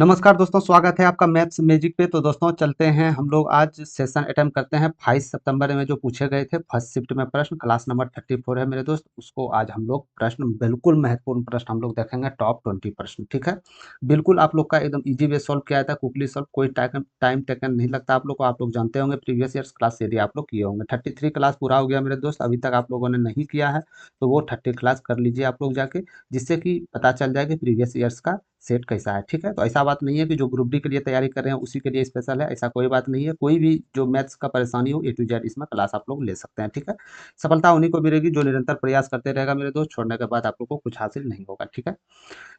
नमस्कार दोस्तों, स्वागत है आपका मैथ्स मैजिक पे। तो दोस्तों चलते हैं, हम लोग आज सेशन अटेम्प्ट करते हैं 22 सितंबर में जो पूछे गए थे फर्स्ट शिफ्ट में प्रश्न, क्लास नंबर 34 है मेरे दोस्त। उसको आज हम लोग प्रश्न, बिल्कुल महत्वपूर्ण प्रश्न हम लोग देखेंगे, टॉप 20 प्रश्न। ठीक है, बिल्कुल आप लोग का एकदम इजी वे सॉल्व किया था, क्विकली सॉल्व, कोई टाइम टेकन नहीं लगता आप लोग को। आप लोग जानते होंगे प्रीवियस ईयर्स क्लास यदि आप लोग किए होंगे। 33 क्लास पूरा हो गया मेरे दोस्त, अभी तक आप लोगों ने नहीं किया है तो वो 30 क्लास कर लीजिए आप लोग जाके, जिससे कि पता चल जाए कि प्रीवियस ईयर्स का सेट कैसा है। ठीक है, तो ऐसा बात नहीं है कि जो ग्रुप डी के लिए तैयारी कर रहे हैं उसी के लिए स्पेशल है, ऐसा कोई बात नहीं है। कोई भी जो मैथ्स का परेशानी हो A to Z इसमें क्लास आप लोग ले सकते हैं। ठीक है, सफलता उन्हीं को मिलेगी जो निरंतर प्रयास करते रहेगा मेरे दोस्त, छोड़ने के बाद आप लोग को कुछ हासिल नहीं होगा। ठीक है,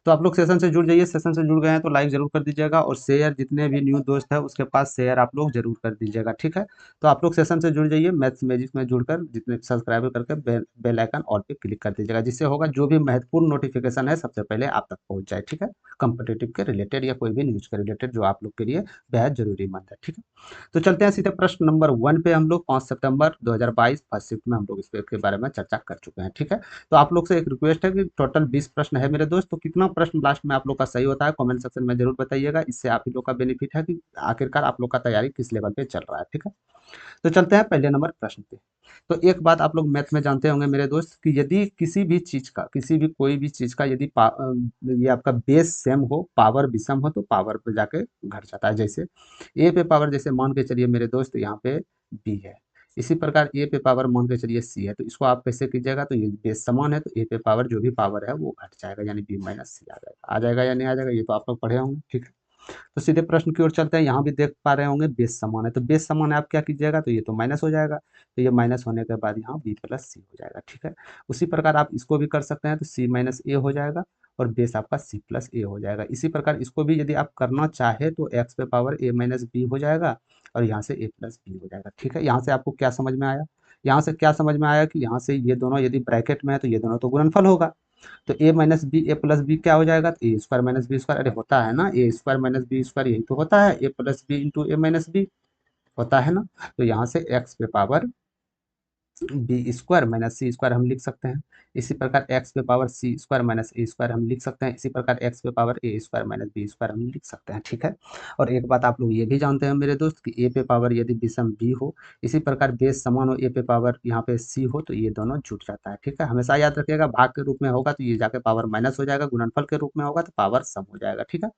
तो आप लोग सेशन से जुड़ जाइए। सेशन से जुड़ गए हैं तो लाइक जरूर कर दीजिएगा, और शेयर जितने भी न्यू दोस्त है उसके पास शेयर आप लोग जरूर कर दीजिएगा। ठीक है, तो आप लोग सेशन से जुड़ जाइए, मैथ्स मैजिक में जुड़कर जितने सब्सक्राइबर करके बेल आइकन ऑल पे क्लिक कर दीजिएगा, जिससे होगा जो भी महत्वपूर्ण नोटिफिकेशन है सबसे पहले आप तक पहुंच जाए। ठीक है, कॉम्पिटिटिव के रिलेटेड या कोई भी न्यूज के रिलेटेड जो आप लोग के लिए बेहद जरूरी मंद है। ठीक है, तो चलते हैं सीधे प्रश्न नंबर 1 पे। हम लोग 5 सितंबर 2022 फर्स्ट शिफ्ट में हम लोग इसके बारे में चर्चा कर चुके हैं। ठीक है, तो आप लोग से एक रिक्वेस्ट है कि टोटल 20 प्रश्न है मेरे दोस्त, तो कितना प्रश्न लास्ट में आप लोग का सही होता है कमेंट सेक्शन में जरूर बताइएगा। इससे आप ही लोग का बेनिफिट है कि आखिरकार आप लोग का तैयारी किस लेवल पे चल रहा है। ठीक है, तो चलते हैं पहले नंबर प्रश्न पे। तो एक बात आप लोग मैथ में जानते होंगे मेरे दोस्त कि यदि किसी भी चीज का, किसी भी कोई भी चीज का यदि ये आपका बेस सेम हो, पावर विषम हो, तो पावर पे जाके घट जाता है। जैसे ए पे पावर, जैसे मान के चलिए मेरे दोस्त यहाँ पे बी है, इसी प्रकार ए पे पावर मान के चलिए सी है, तो इसको आप कैसे कीजिएगा, तो ये बेस समान है तो ए पे पावर जो भी पावर है वो घट जाएगा, यानी बी माइनस सी आ जाएगा या नहीं आ जाएगा, ये तो आप लोग पढ़े होंगे। ठीक है, तो सीधे प्रश्न की ओर चलते हैं। यहाँ भी देख पा रहे होंगे बेस समान है, तो बेस समान है आप क्या कीजिएगा, तो ये तो माइनस हो जाएगा, तो ये माइनस होने के बाद यहाँ बी प्लस सी हो जाएगा। ठीक है, उसी प्रकार आप इसको भी कर सकते हैं, तो सी माइनस ए हो जाएगा और बेस आपका सी प्लस ए हो जाएगा। इसी प्रकार इसको भी यदि आप करना चाहे तो एक्स पे पावर ए माइनस बी हो जाएगा और यहाँ से ए प्लस बी हो जाएगा। ठीक है, यहाँ से आपको क्या समझ में आया, यहाँ से क्या समझ में आया कि यहाँ से ये दोनों यदि ब्रैकेट में है तो ये दोनों तो गुणनफल होगा, तो ए माइनस बी ए प्लस बी क्या हो जाएगा, तो ए स्क्वायर माइनस बी स्क्वायर, अरे होता है ना, ए स्क्वायर माइनस बी स्क्वायर यही तो होता है, ए प्लस बी इंटू ए माइनस बी होता है ना। तो यहाँ से एक्स पे पावर बी स्क्वायर माइनस सी स्क्वायर हम लिख सकते हैं। इसी प्रकार एक्स पे पावर सी स्क्वायर माइनस ए स्क्वायर हम लिख सकते हैं। इसी प्रकार एक्स पे पावर ए स्क्वायर माइनस बी स्क्वायर हम लिख सकते हैं। ठीक है, और एक बात आप लोग ये भी जानते हैं मेरे दोस्त कि ए पे पावर यदि विषम बी हो, इसी प्रकार बेस समान हो, ए पे पावर यहाँ पे सी हो, तो ये दोनों जुट जाता है। ठीक है, हमेशा याद रखिएगा, भाग के रूप में होगा तो ये जाके पावर माइनस हो जाएगा, गुणनफल के रूप में होगा तो पावर सम हो जाएगा। ठीक है,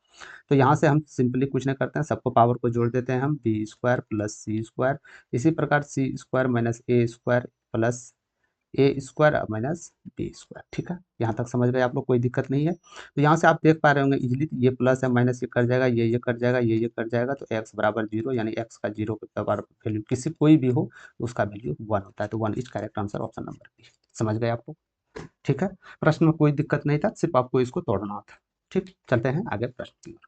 तो यहाँ से हम सिंपली कुछ नहीं करते हैं, सबको पावर को जोड़ देते हैं हम, बी स्क्वायर प्लस सी स्क्वायर, इसी प्रकार सी स्क्वायर माइनस ए स्क्वायर प्लस ए स्क्वायर माइनस बी स्क्वायर। ठीक है, यहाँ तक समझ गए आप लोग, कोई दिक्कत नहीं है। तो यहाँ से आप देख पा रहे होंगे इजीली, ये प्लस है माइनस ये कट जाएगा, ये कट जाएगा, ये कट जाएगा, तो एक्स बराबर जीरो, यानी एक्स का जीरो के बराबर वैल्यू किसी कोई भी हो तो उसका वैल्यू 1 होता है, तो 1 is correct answer, option number B. समझ गए आप लोग। ठीक है, प्रश्न में कोई दिक्कत नहीं था, सिर्फ आपको इसको तोड़ना था। ठीक, चलते हैं आगे प्रश्न की ओर।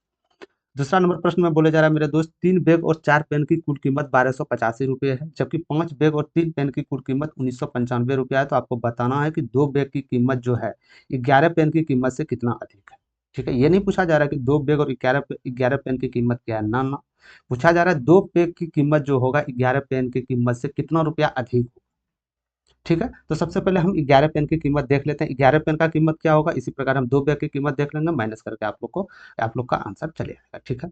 दूसरा नंबर प्रश्न में बोले जा रहा है मेरे दोस्त, 3 बैग और 4 पेन की कुल कीमत 1285 रुपये है, जबकि 5 बैग और 3 पेन की कुल कीमत 1995 रुपया है। तो आपको बताना है कि 2 बैग की कीमत जो है 11 पेन की कीमत से कितना अधिक है। ठीक है, ये नहीं पूछा जा रहा है कि 2 बैग और 11 पेन की कीमत क्या है, ना ना, पूछा जा रहा है 2 बैग की कीमत जो होगा 11 पेन की कीमत से कितना रुपया अधिक हो। ठीक है, तो सबसे पहले हम 11 पेन की कीमत देख लेते हैं, 11 पेन का कीमत क्या होगा, इसी प्रकार हम 2 बैग की कीमत देख लेंगे, माइनस करके आप लोग का आंसर चले जाएगा। ठीक है,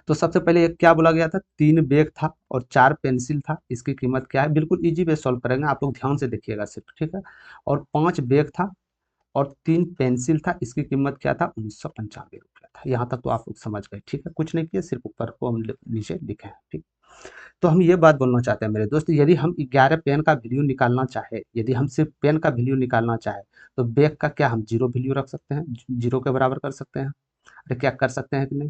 तो सबसे पहले एक क्या बोला गया था, 3 बैग था और 4 पेंसिल था, इसकी कीमत क्या है, बिल्कुल इजी वे सॉल्व करेंगे, आप लोग ध्यान से देखिएगा सिर्फ। ठीक है, और 5 बैग था और 3 पेंसिल था, इसकी कीमत क्या था, 1995 रुपया था। यहाँ तक तो आप लोग समझ गए। ठीक है, कुछ नहीं किया, सिर्फ ऊपर को हम नीचे लिखे हैं। ठीक, तो हम ये बात बोलना चाहते हैं मेरे दोस्त, यदि हम 11 पेन का वैल्यू निकालना चाहे, यदि हम सिर्फ पेन का वैल्यू निकालना चाहे, तो बैग का क्या हम जीरो वैल्यू रख सकते हैं, जीरो के बराबर कर सकते हैं। अरे क्या कर सकते हैं कि नहीं,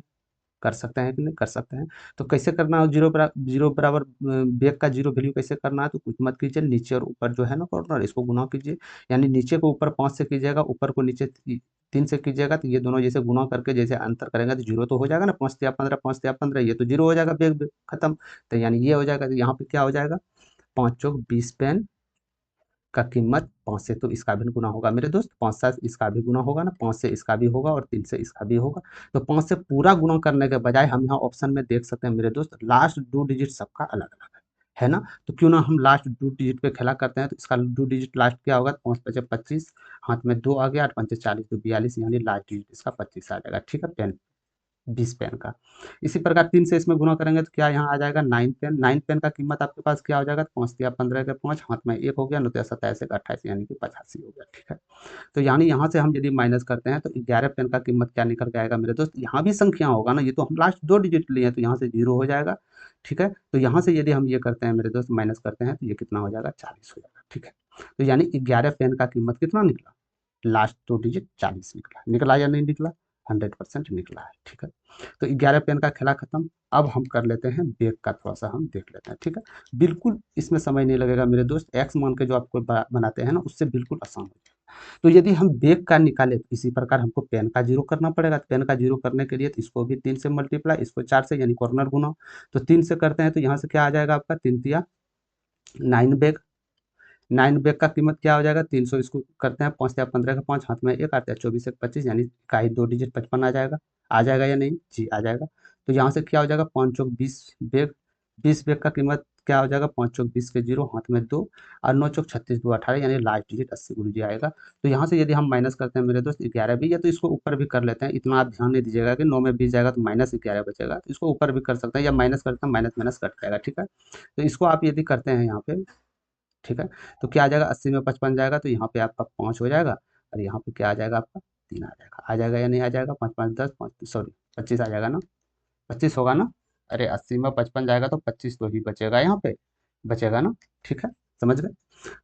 कर सकते हैं कि नहीं कर सकते हैं। तो कैसे करना हो, जीरो बराबर बैग का जीरो वैल्यू कैसे करना है, तो कुछ मत कीजिए, नीचे और ऊपर जो है ना कॉर्नर, इसको गुना कीजिए, यानी नीचे को ऊपर 5 से कीजिएगा, ऊपर को नीचे 3 से कीजिएगा, तो ये दोनों जैसे गुना करके जैसे अंतर करेंगे तो जीरो तो हो जाएगा ना, 5 या 15 5 या 15, ये तो जीरो हो जाएगा, बैग खत्म। तो यानी ये हो जाएगा, तो यहाँ पे क्या हो जाएगा, 5 चौक 20 पेन का कीमत 5 से तो इसका भी गुना होगा मेरे दोस्त, 5 से इसका भी गुना होगा ना, 5 से इसका भी होगा और 3 से इसका भी होगा। तो 5 से पूरा गुना करने के बजाय हम यहाँ ऑप्शन में देख सकते हैं मेरे दोस्त, लास्ट 2 डिजिट सबका अलग अलग है ना, तो क्यों ना हम लास्ट 2 डिजिट पे खेला करते हैं, तो इसका 2 डिजिट लास्ट क्या होगा, 5 5 25, हाथ में 2 आ गया, 8 5 40, तो 42, यानी लास्ट डिजिट इसका 25 आ जाएगा। ठीक है, पेन 20 पेन का। इसी प्रकार 3 से इसमें गुना करेंगे तो क्या यहाँ आ जाएगा 9 पेन। 9 पेन का कीमत आपके पास क्या हो जाएगा, 5 दिया 15 के 5, हाथ में 1 हो गया, 9 27 एक 28 यानी कि 85 हो गया। ठीक है, तो यानी यहाँ से हम यदि माइनस करते हैं तो 11 पेन का कीमत क्या निकल के आएगा मेरे दोस्त, यहाँ भी संख्या होगा ना, ये तो हम लास्ट 2 डिजिट लिए हैं तो यहाँ से 0 हो जाएगा। ठीक है, तो यहाँ से यदि हम ये करते हैं मेरे दोस्त, माइनस करते हैं तो ये कितना हो जाएगा, 40 हो जाएगा। ठीक है, तो यानी 11 पेन का कीमत कितना निकला, लास्ट 2 डिजिट 40 निकला। निकला या नहीं निकला, 100% निकला है। ठीक है, तो 11 पेन का खेला खत्म। अब हम कर लेते हैं बेग का, थोड़ा सा हम देख लेते हैं। ठीक है, बिल्कुल इसमें समय नहीं लगेगा मेरे दोस्त, एक्स मान के जो आपको बनाते हैं ना उससे बिल्कुल आसान हो जाएगा। तो यदि हम बेग का निकाले तो इसी प्रकार हमको पेन का 0 करना पड़ेगा। तो पेन का 0 करने के लिए तो इसको भी 3 से मल्टीप्लाई, इसको 4 से यानी कॉर्नर गुना। तो 3 से करते हैं तो यहाँ से क्या आ जाएगा आपका, 3 तिया 9 बेग। 9 बेग का कीमत क्या हो जाएगा, 300, इसको करते हैं 5 या 15 का 5, हाथ में 1 आता है, 24 एक 25 यानी का ही 2 डिजिट 55 आ जाएगा। आ जाएगा या नहीं जी, आ जाएगा। तो यहाँ से क्या हो जाएगा, 5 चौक 20 बेग। 20 बेग का कीमत क्या हो जाएगा, 5 चौक 20 के 0, हाथ में 2 और 9 चौक 36 2 18 यानी लास्ट डिजिट 80 गुरु जी आएगा। तो यहाँ से यदि हम माइनस करते हैं मेरे दोस्त 11 भी, या तो इसको ऊपर भी कर लेते हैं, इतना आप ध्यान नहीं दीजिएगा कि 9 में 20 जाएगा तो माइनस 11 बचेगा, तो इसको ऊपर भी कर सकते हैं या माइनस करते हैं, माइनस माइनस कट जाएगा। ठीक है, तो इसको आप यदि करते हैं यहाँ पे, ठीक है, तो क्या आ जाएगा, 80 में 55 जाएगा तो यहाँ पे आपका 5 हो जाएगा, और यहाँ पे क्या आ जाएगा आपका 3 आ जाएगा या नहीं आ जाएगा, 5 5 10 5 सॉरी 25 आ जाएगा ना, 25 होगा ना। अरे 80 में 55 जाएगा तो 25 तो ही बचेगा यहाँ पे, बचेगा ना। ठीक है, समझ गए।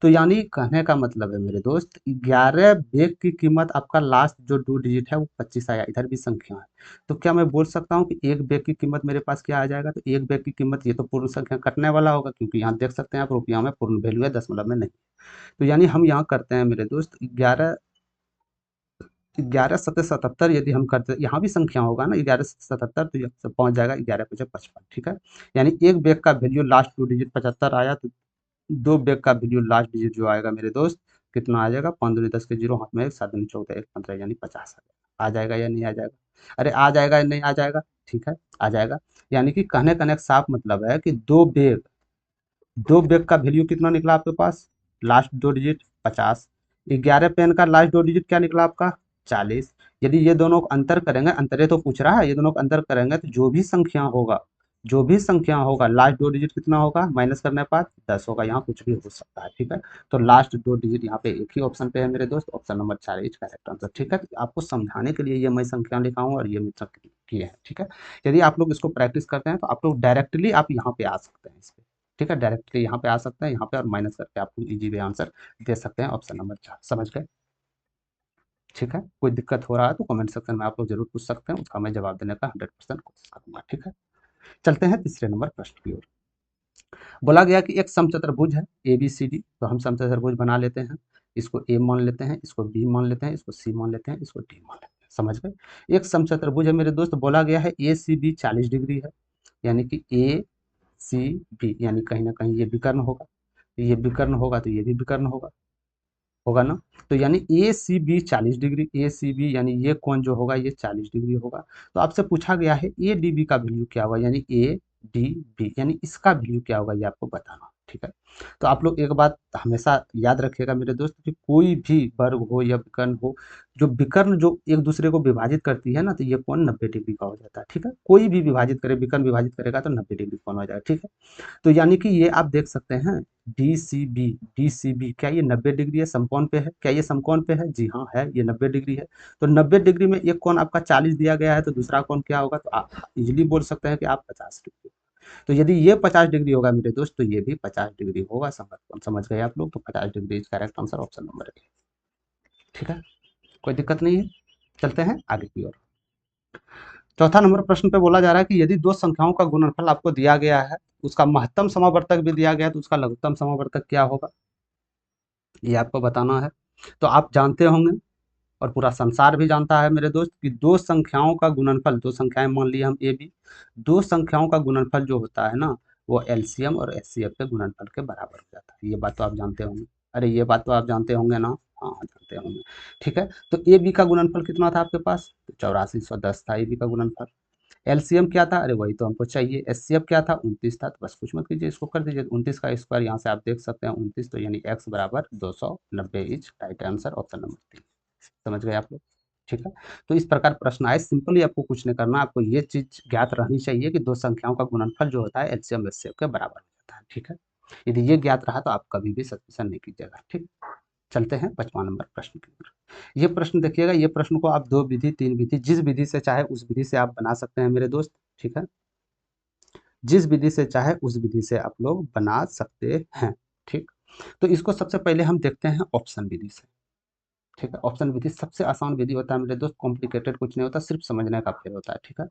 तो यानी कहने का मतलब है मेरे दोस्त, 11 बेग की कीमत आपका लास्ट जो 2 डिजिट है वो 25 आया, इधर भी संख्या है। तो क्या मैं बोल सकता हूँ कि एक बेग की कीमत मेरे पास क्या आ जाएगा, तो एक बेग की कीमत, ये तो पूर्ण संख्या कटने वाला होगा क्योंकि यहाँ देख सकते हैं आप रुपया में पूर्ण वैल्यू है, दशमलव में नहीं। तो यानी हम यहाँ करते हैं मेरे दोस्त 11, 11 यदि हम करते, यहाँ भी संख्या होगा ना, 11 77, तो यहाँ से पहुँच जाएगा 11 55। ठीक है, यानी एक बेग का वैल्यू लास्ट 2 डिजिट 75 आया, तो 2 बेग का वैल्यू लास्ट डिजिट जो आएगा मेरे दोस्त कितना आ जाएगा, 5 दूनी 10 के 0, हाथ में 1 7 दूनी 14 1 15 यानी 50 आ जाएगा या नहीं आ जाएगा। अरे आ जाएगा या नहीं आ जाएगा, ठीक है, आ जाएगा। यानी कि कहने का एक साफ मतलब है कि 2 बेग का वैल्यू कितना निकला आपके पास, लास्ट 2 डिजिट 50। 11 पेन का लास्ट 2 डिजिट क्या निकला आपका, 40। यदि ये दोनों को अंतर करेंगे, अंतरे तो पूछ रहा है, ये दोनों को अंतर करेंगे तो जो भी संख्या होगा लास्ट 2 डिजिट कितना होगा, माइनस करने के बाद 10 होगा, यहाँ कुछ भी हो सकता है। ठीक है, तो लास्ट 2 डिजिट यहाँ पे एक ही ऑप्शन पे है मेरे दोस्त, option number 4 is correct answer. ठीक है, तो आपको समझाने के लिए ये मैं संख्या लिखा हूँ और ये मित्र किए हैं। ठीक है, यदि आप लोग इसको प्रैक्टिस करते हैं तो आप लोग डायरेक्टली आप यहाँ पे आ सकते हैं इस पे। ठीक है, डायरेक्टली यहाँ पे आ सकते हैं, यहाँ पे और माइनस करके आप लोग इजी वे आंसर दे सकते हैं, ऑप्शन नंबर 4। समझ गए। ठीक है, कोई दिक्कत हो रहा है तो कमेंट सेक्शन में आप लोग जरूर पूछ सकते हैं, उसका मैं जवाब देने का 100% कोशिश करूंगा। ठीक है, चलते हैं तीसरे नंबर प्रश्न की ओर। बोला गया कि एक समचतुर्भुज है ए बी सी डी, तो हम समचतुर्भुज बना लेते हैं। इसको ए मान लेते हैं, इसको बी मान लेते हैं, इसको सी मान लेते हैं, इसको डी मान लेते हैं। समझ गए, एक समचतुर्भुज है मेरे दोस्त, बोला गया है ए सी बी 40 डिग्री है, यानी कि ए सी बी यानी कहीं ना कहीं ये विकर्ण होगा, ये विकर्ण होगा तो ये भी विकर्ण होगा, होगा ना। तो यानी ए सी बी 40 डिग्री, ए सी बी यानी ये कोण जो होगा ये 40 डिग्री होगा। तो आपसे पूछा गया है ए डी बी का वैल्यू क्या होगा, यानी ए डी बी यानी इसका वैल्यू क्या होगा ये आपको बताना। ठीक है, तो आप लोग एक बात हमेशा याद रखिएगा मेरे दोस्त, कि कोई भी वर्ग हो या विकर्ण हो, जो विकर्ण जो एक दूसरे को विभाजित करती है ना, तो ये कोण 90 डिग्री का हो जाता है। ठीक है, कोई भी विभाजित करे, विकर्ण विभाजित करेगा तो 90 डिग्री कोण हो जाएगा। ठीक है, तो यानी कि ये आप देख सकते हैं डी सी बी क्या ये 90 डिग्री है, समकोण पे है, क्या ये समकोण पे है, जी हाँ है, ये 90 डिग्री है। तो 90 डिग्री में एक कोण आपका 40 दिया गया है, तो दूसरा कोण क्या होगा, तो आप इजिली बोल सकते हैं कि आप 50 डिग्री। तो यदि ये 50 डिग्री होगा मेरे दोस्त, तो ये भी 50 डिग्री होगा समकोण। समझ गए आप लोग, तो 50 degree is correct answer, option number A. ठीक है, कोई दिक्कत नहीं है, चलते हैं आगे की ओर। चौथा नंबर प्रश्न पे बोला जा रहा है कि यदि दो संख्याओं का गुणनफल आपको दिया गया है, उसका महत्तम समावर्तक भी दिया गया है, तो उसका लघुत्तम समावर्तक क्या होगा, ये आपको बताना है। तो आप जानते होंगे और पूरा संसार भी जानता है मेरे दोस्त, कि दो संख्याओं का गुणनफल, दो संख्याएं मान ली हम ए बी, दो संख्याओं का गुणनफल जो होता है ना, वो एलसीएम और एचसीएफ के गुणनफल के बराबर हो जाता है। ये बात तो आप जानते होंगे, अरे ये बात तो आप जानते होंगे ना, हाँ जानते होंगे। ठीक है, तो ए बी का गुणनफल कितना था आपके पास, तो 8410 था ए बी का गुणनफल। एलसीएम क्या था, अरे वही तो हमको चाहिए। एचसीएफ क्या था, 29 था, तो बस कुछ मत कीजिए, इसको कर दीजिए 29 का स्क्वायर, यहाँ से आप देख सकते हैं 29, तो यानी एक्स बराबर 290 is right answer, option number 3। समझ गए आप लोग। ठीक है। तो इस प्रकार प्रश्न आए, सिंपली आपको कुछ नहीं करना, आपको ये चीज़ ज्ञात रहनी चाहिए कि दो संख्याओं का गुणनफल जो होता है एलसीएम एचसीएफ के बराबर हो जाता है। ठीक है, यदि ये ज्ञात रहा तो आप कभी भी सस्पेंशन नहीं कीजिएगा। ठीक, चलते हैं 55 नंबर प्रश्न की तरफ। ये प्रश्न देखिएगा, ये प्रश्न को आप 2 विधि 3 विधि जिस विधि से चाहे उस विधि से आप बना सकते हैं मेरे दोस्त। ठीक है, जिस विधि से चाहे उस विधि से आप लोग बना सकते हैं। ठीक, तो इसको सबसे पहले हम देखते हैं ऑप्शन विधि से। ठीक है, ऑप्शन विधि सबसे आसान विधि होता है मेरे दोस्त, कॉम्प्लिकेटेड कुछ नहीं होता, सिर्फ समझने का खेल होता है। ठीक है,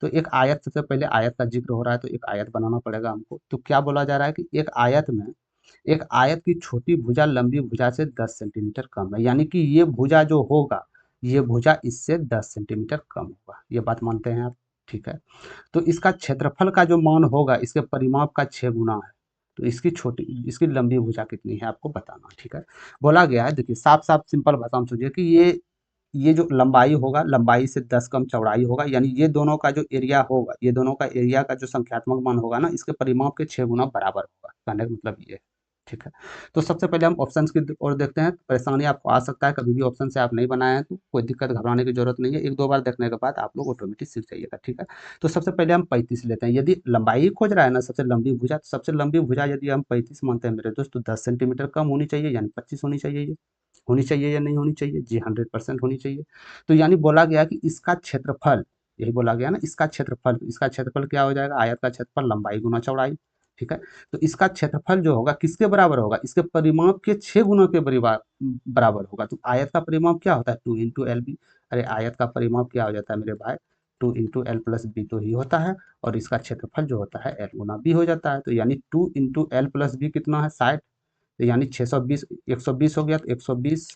तो एक आयत, सबसे पहले आयत का जिक्र हो रहा है तो एक आयत बनाना पड़ेगा हमको। तो क्या बोला जा रहा है कि एक आयत में, एक आयत की छोटी भुजा लंबी भुजा से 10 सेंटीमीटर कम है, यानी कि ये भुजा जो होगा, ये भुजा इससे 10 सेंटीमीटर कम होगा, ये बात मानते हैं आप। ठीक है, तो इसका क्षेत्रफल का जो मान होगा इसके परिमाप का 6 गुना है। तो इसकी छोटी, इसकी लंबी भुजा कितनी है आपको बताना। ठीक है, बोला गया है, देखिए साफ साफ सिंपल भाषा में सोचिए कि ये जो लंबाई होगा, लंबाई से 10 कम चौड़ाई होगा, यानी ये दोनों का जो एरिया होगा, ये दोनों का एरिया का जो संख्यात्मक मान होगा ना, इसके परिमाप के 6 गुना बराबर होगा, कहने का मतलब ये है। ठीक है, तो सबसे पहले हम ऑप्शंस की ओर देखते हैं। परेशानी आपको आ सकता है, कभी भी ऑप्शन से आप नहीं बनाए हैं तो कोई दिक्कत, घबराने की जरूरत नहीं है, एक दो बार देखने के बाद आप लोग ऑटोमेटिक सीख जाइएगा। ठीक है, तो सबसे पहले हम 35 लेते हैं। यदि लंबाई खोज रहा है ना सबसे लंबी भुजा, तो सबसे लंबी भुजा यदि हम 35 मानते हैं मेरे दोस्त, तो 10 सेंटीमीटर कम होनी चाहिए, यानी 25 होनी चाहिए। ये होनी चाहिए या नहीं होनी चाहिए? जी 100% होनी चाहिए। तो यानी बोला गया कि इसका क्षेत्रफल, यही बोला गया ना, इसका क्षेत्रफल क्या हो जाएगा? आयत का क्षेत्रफल लंबाई गुना चौड़ाई। ठीक है, तो इसका क्षेत्रफल जो होगा किसके बराबर होगा? इसके परिमाप के 6 गुना के बराबर होगा। तो आयत का परिमाप क्या होता है? 2 इंटू एल बी। अरे आयत का परिमाप क्या हो जाता है मेरे भाई? 2 इंटू एल प्लस बी तो ही होता है, और इसका क्षेत्रफल जो होता है एल गुना बी हो जाता है। तो यानी 2 इंटू एल प्लस बी कितना है? 60। तो यानी 620, 120 हो गया, तो 120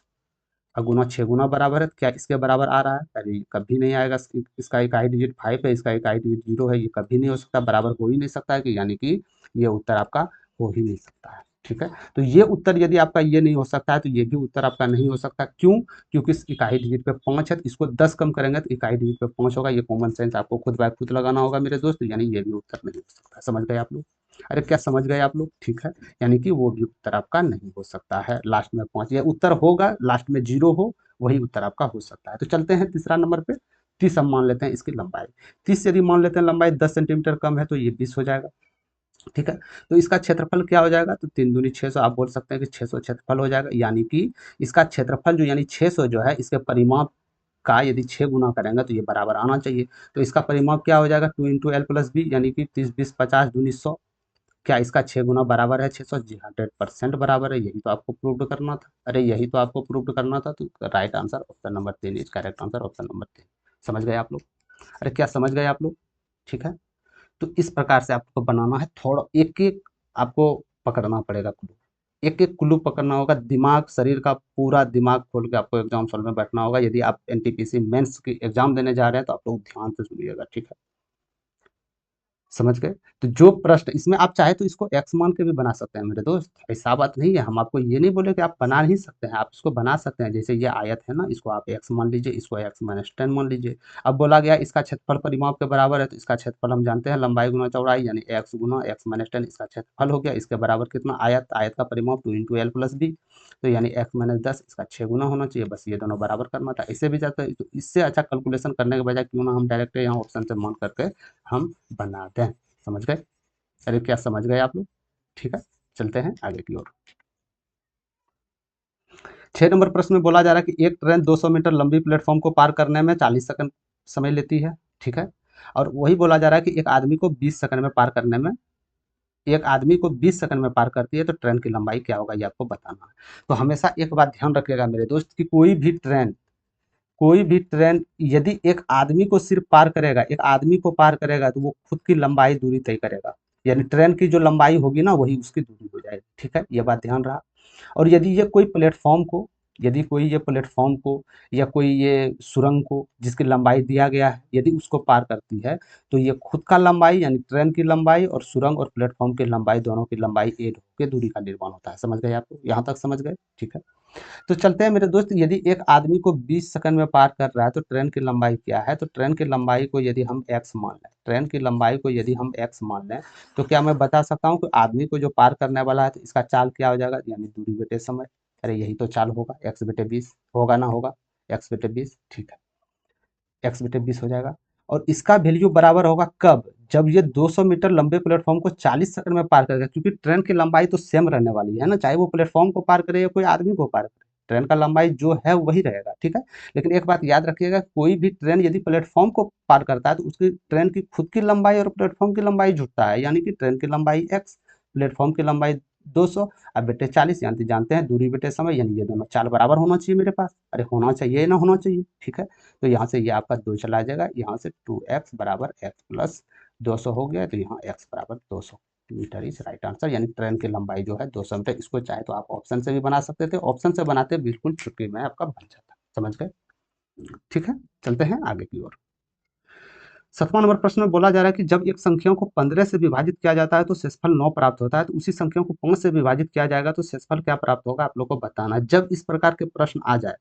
का गुना 6 गुना बराबर है, क्या इसके बराबर आ रहा है? अरे ये कभी नहीं आएगा, इसका इकाई डिजिट 5 है, इसका इकाई डिजिट 0 है, ये कभी नहीं हो सकता, बराबर हो ही नहीं सकता है, कि यानी कि ये उत्तर आपका हो ही नहीं सकता है। ठीक है, तो ये उत्तर यदि आपका ये नहीं हो सकता है तो ये भी उत्तर आपका नहीं हो सकता। क्यों? क्योंकि इस इकाई डिजिट पे 5 है, तो इसको 10 कम करेंगे तो इकाई डिजिट पे 5 होगा। ये कॉमन सेंस आपको खुद बाय खुद लगाना होगा मेरे दोस्त, यानी ये भी उत्तर नहीं हो सकता। समझ गए आप लोग? अरे क्या समझ गए आप लोग? ठीक है, यानी कि वो भी उत्तर आपका नहीं हो सकता है। लास्ट में 5 ये उत्तर होगा, लास्ट में 0 हो, वही उत्तर आपका हो सकता है। तो चलते हैं तीसरा नंबर पे। 30 हम मान लेते हैं इसकी लंबाई। 30 यदि मान लेते हैं लंबाई 10 सेंटीमीटर कम है तो ये 20 हो जाएगा। ठीक है, तो इसका क्षेत्रफल क्या हो जाएगा? तो 3 दूनी 600, आप बोल सकते हैं कि 600 क्षेत्रफल हो जाएगा, यानी कि इसका क्षेत्रफल जो, यानी 600 जो है इसके परिमाप का यदि 6 गुना करेंगे तो ये बराबर आना चाहिए। तो इसका परिमाप क्या हो जाएगा? 2 इंटू एल प्लस बी, यानी कि 30 20 50 दूनी 100। क्या इसका 6 गुना बराबर है 600? जी 100% बराबर है, यही तो आपको प्रूव करना था। अरे यही तो आपको प्रूव करना था। तो right answer option number 3 is correct answer, option number 3। समझ गए आप लोग? अरे क्या समझ गए आप लोग? ठीक है, तो इस प्रकार से आपको बनाना है, थोड़ा एक एक आपको पकड़ना पड़ेगा क्लू, एक एक क्लू पकड़ना होगा, दिमाग, शरीर का पूरा दिमाग खोल के आपको एग्जाम हॉल में बैठना होगा। यदि आप एनटीपीसी मेंस की एग्जाम देने जा रहे हैं तो आप लोग ध्यान से सुनिएगा। ठीक है, समझ गए? तो जो प्रश्न इसमें, आप चाहे तो इसको एक्स मान के भी बना सकते हैं मेरे दोस्त, ऐसा बात नहीं है। हम आपको ये नहीं बोले कि आप बना नहीं सकते हैं, आप इसको बना सकते हैं। जैसे ये आयत है ना, इसको आप एक्स मान लीजिए, इसको एक्स माइनस 10 मान लीजिए। अब बोला गया इसका क्षेत्रफल परिमाप के बराबर है, तो इसका क्षेत्रफल हम जानते हैं लंबाई गुना चौड़ाई, यानी एक्स गुना एक्स माइनस 10, इसका क्षेत्रफल हो गया। इसके बराबर कितना? आयत, आयत का परिमाप 2 इंटू एल प्लस बी, तो यानी एक्स माइनस 10, इसका 6 गुना होना चाहिए। बस ये दोनों बराबर करना था, ऐसे भी जाता है। तो इससे अच्छा कैलकुलेशन करने के बजाय क्यों ना हम डायरेक्ट यहाँ ऑप्शन से मान करके हम बना दें। समझ गए? अरे क्या समझ गए आप लोग? ठीक है, चलते हैं आगे की ओर। 6 नंबर प्रश्न में बोला जा रहा है कि एक ट्रेन 200 मीटर लंबी प्लेटफॉर्म को पार करने में 40 सेकंड समय लेती है। ठीक है, और वही बोला जा रहा है कि एक आदमी को 20 सेकंड में पार करने में, एक आदमी को 20 सेकंड में पार करती है, तो ट्रेन की लंबाई क्या होगा ये आपको बताना है। तो हमेशा एक बात ध्यान रखिएगा मेरे दोस्त, कि कोई भी ट्रेन यदि एक आदमी को सिर्फ पार करेगा, एक आदमी को पार करेगा, तो वो खुद की लंबाई दूरी तय करेगा, यानी ट्रेन की जो लंबाई होगी ना वही उसकी दूरी हो जाएगी। ठीक है, ये बात ध्यान रहा। और यदि ये कोई प्लेटफॉर्म को, यदि कोई ये प्लेटफॉर्म को या कोई ये सुरंग को जिसकी लंबाई दिया गया है, यदि उसको पार करती है, तो ये खुद का लंबाई यानी ट्रेन की लंबाई और सुरंग और प्लेटफॉर्म की लंबाई, दोनों की लंबाई एड होकर दूरी का निर्माण होता है। समझ गए आप लोग? यहाँ तक समझ गए? ठीक है, तो चलते हैं मेरे दोस्त। यदि एक आदमी को 20 सेकंड में पार कर रहा है तो ट्रेन की लंबाई क्या है? तो ट्रेन की लंबाई को यदि हम एक्स मान लें, ट्रेन की लंबाई को यदि हम एक्स मान लें, तो क्या मैं बता सकता हूँ कि आदमी को जो पार करने वाला है तो इसका चाल क्या हो जाएगा? यानी दूरी बटे समय। अरे यही तो चाल होगा, एक्स बटे 20 होगा ना होगा? एक्स बटे 20, ठीक है, एक्स बटे 20 हो जाएगा। और इसका वैल्यू बराबर होगा कब, जब ये 200 मीटर लंबे प्लेटफॉर्म को 40 सेकंड में पार करेगा, क्योंकि ट्रेन की लंबाई तो सेम रहने वाली है ना, चाहे वो प्लेटफॉर्म को पार करे या कोई आदमी को पार करे, ट्रेन का लंबाई जो है वही रहेगा, ठीक है। लेकिन एक बात याद रखिएगा, कोई भी ट्रेन यदि प्लेटफॉर्म को पार करता है तो उसकी ट्रेन की खुद की लंबाई और प्लेटफॉर्म की लंबाई जुड़ता है, यानी कि ट्रेन की लंबाई एक्स, प्लेटफॉर्म की लंबाई 200, अब बेटे 40, यानी जानते हैं दूरी बेटे समय, यानी ये दोनों चाल बराबर होना चाहिए मेरे पास, अरे होना चाहिए ना होना चाहिए, ठीक है। तो यहाँ से ये आपका 2 चला जाएगा, यहाँ से 2x बराबर x प्लस 200 हो गया, तो यहाँ x बराबर 200 मीटर इज राइट आंसर, यानी ट्रेन की लंबाई जो है 200 मीटर। इसको चाहे तो आप ऑप्शन से भी बना सकते थे, ऑप्शन से बनाते बिल्कुल चुटकी में आपका बन जाता, समझ गए, ठीक है। चलते हैं आगे की ओर। 7वां नंबर प्रश्न में बोला जा रहा है कि जब एक संख्या को 15 से विभाजित किया जाता है तो शेषफल 9 प्राप्त होता है, तो उसी संख्या को 5 से विभाजित किया जाएगा तो शेषफल क्या प्राप्त होगा, आप लोग को बताना है। जब इस प्रकार के प्रश्न आ जाए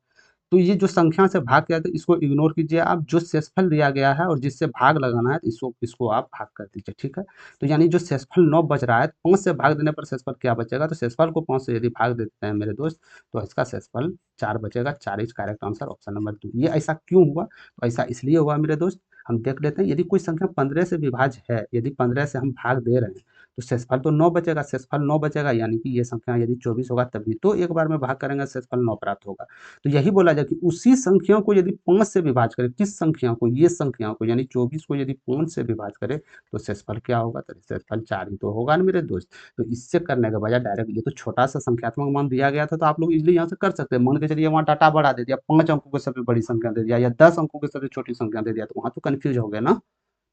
तो ये जो संख्या से भाग किया तो इसको इग्नोर कीजिए आप, जो शेषफल दिया गया है और जिससे भाग लगाना है तो इसको इसको आप भाग कर दीजिए, ठीक है। तो यानी जो शेषफल 9 बच रहा है, 5 से भाग देने पर शेषफल क्या बचेगा, तो शेषफल को 5 से यदि भाग देते हैं मेरे दोस्त तो इसका शेषफल 4 बचेगा, 4 is correct answer, option number 2। ये ऐसा क्यों हुआ, तो ऐसा इसलिए हुआ मेरे दोस्त, हम देख लेते हैं। यदि कोई संख्या 15 से विभाज्य है, यदि 15 से हम भाग दे रहे हैं तो शेषफल तो 9 बचेगा, शेषफल 9 बचेगा, यानी कि ये संख्या यदि 24 होगा तभी तो एक बार में भाग करेंगे शेषफल 9 प्राप्त होगा। तो यही बोला जाए कि उसी संख्या को यदि 5 से विभाज्य करें, किस संख्या को, ये संख्या को, यानी 24 को यदि 5 से विभाज्य करें तो शेषफल क्या होगा, तो शेषफल 4 ही तो होगा ना मेरे दोस्त। तो इससे करने के बजाय डायरेक्ट, ये तो छोटा सा संख्यात्मक मान दिया गया था तो आप लोग इजिली यहाँ से कर सकते हैं, मान के चलिए वहाँ डाटा बढ़ा दे दिया, 5 अंकों की सबसे बड़ी संख्या दे दिया या 10 अंकों की सबसे छोटी संख्या दे दिया, तो वहाँ तो कन्फ्यूज हो गया ना,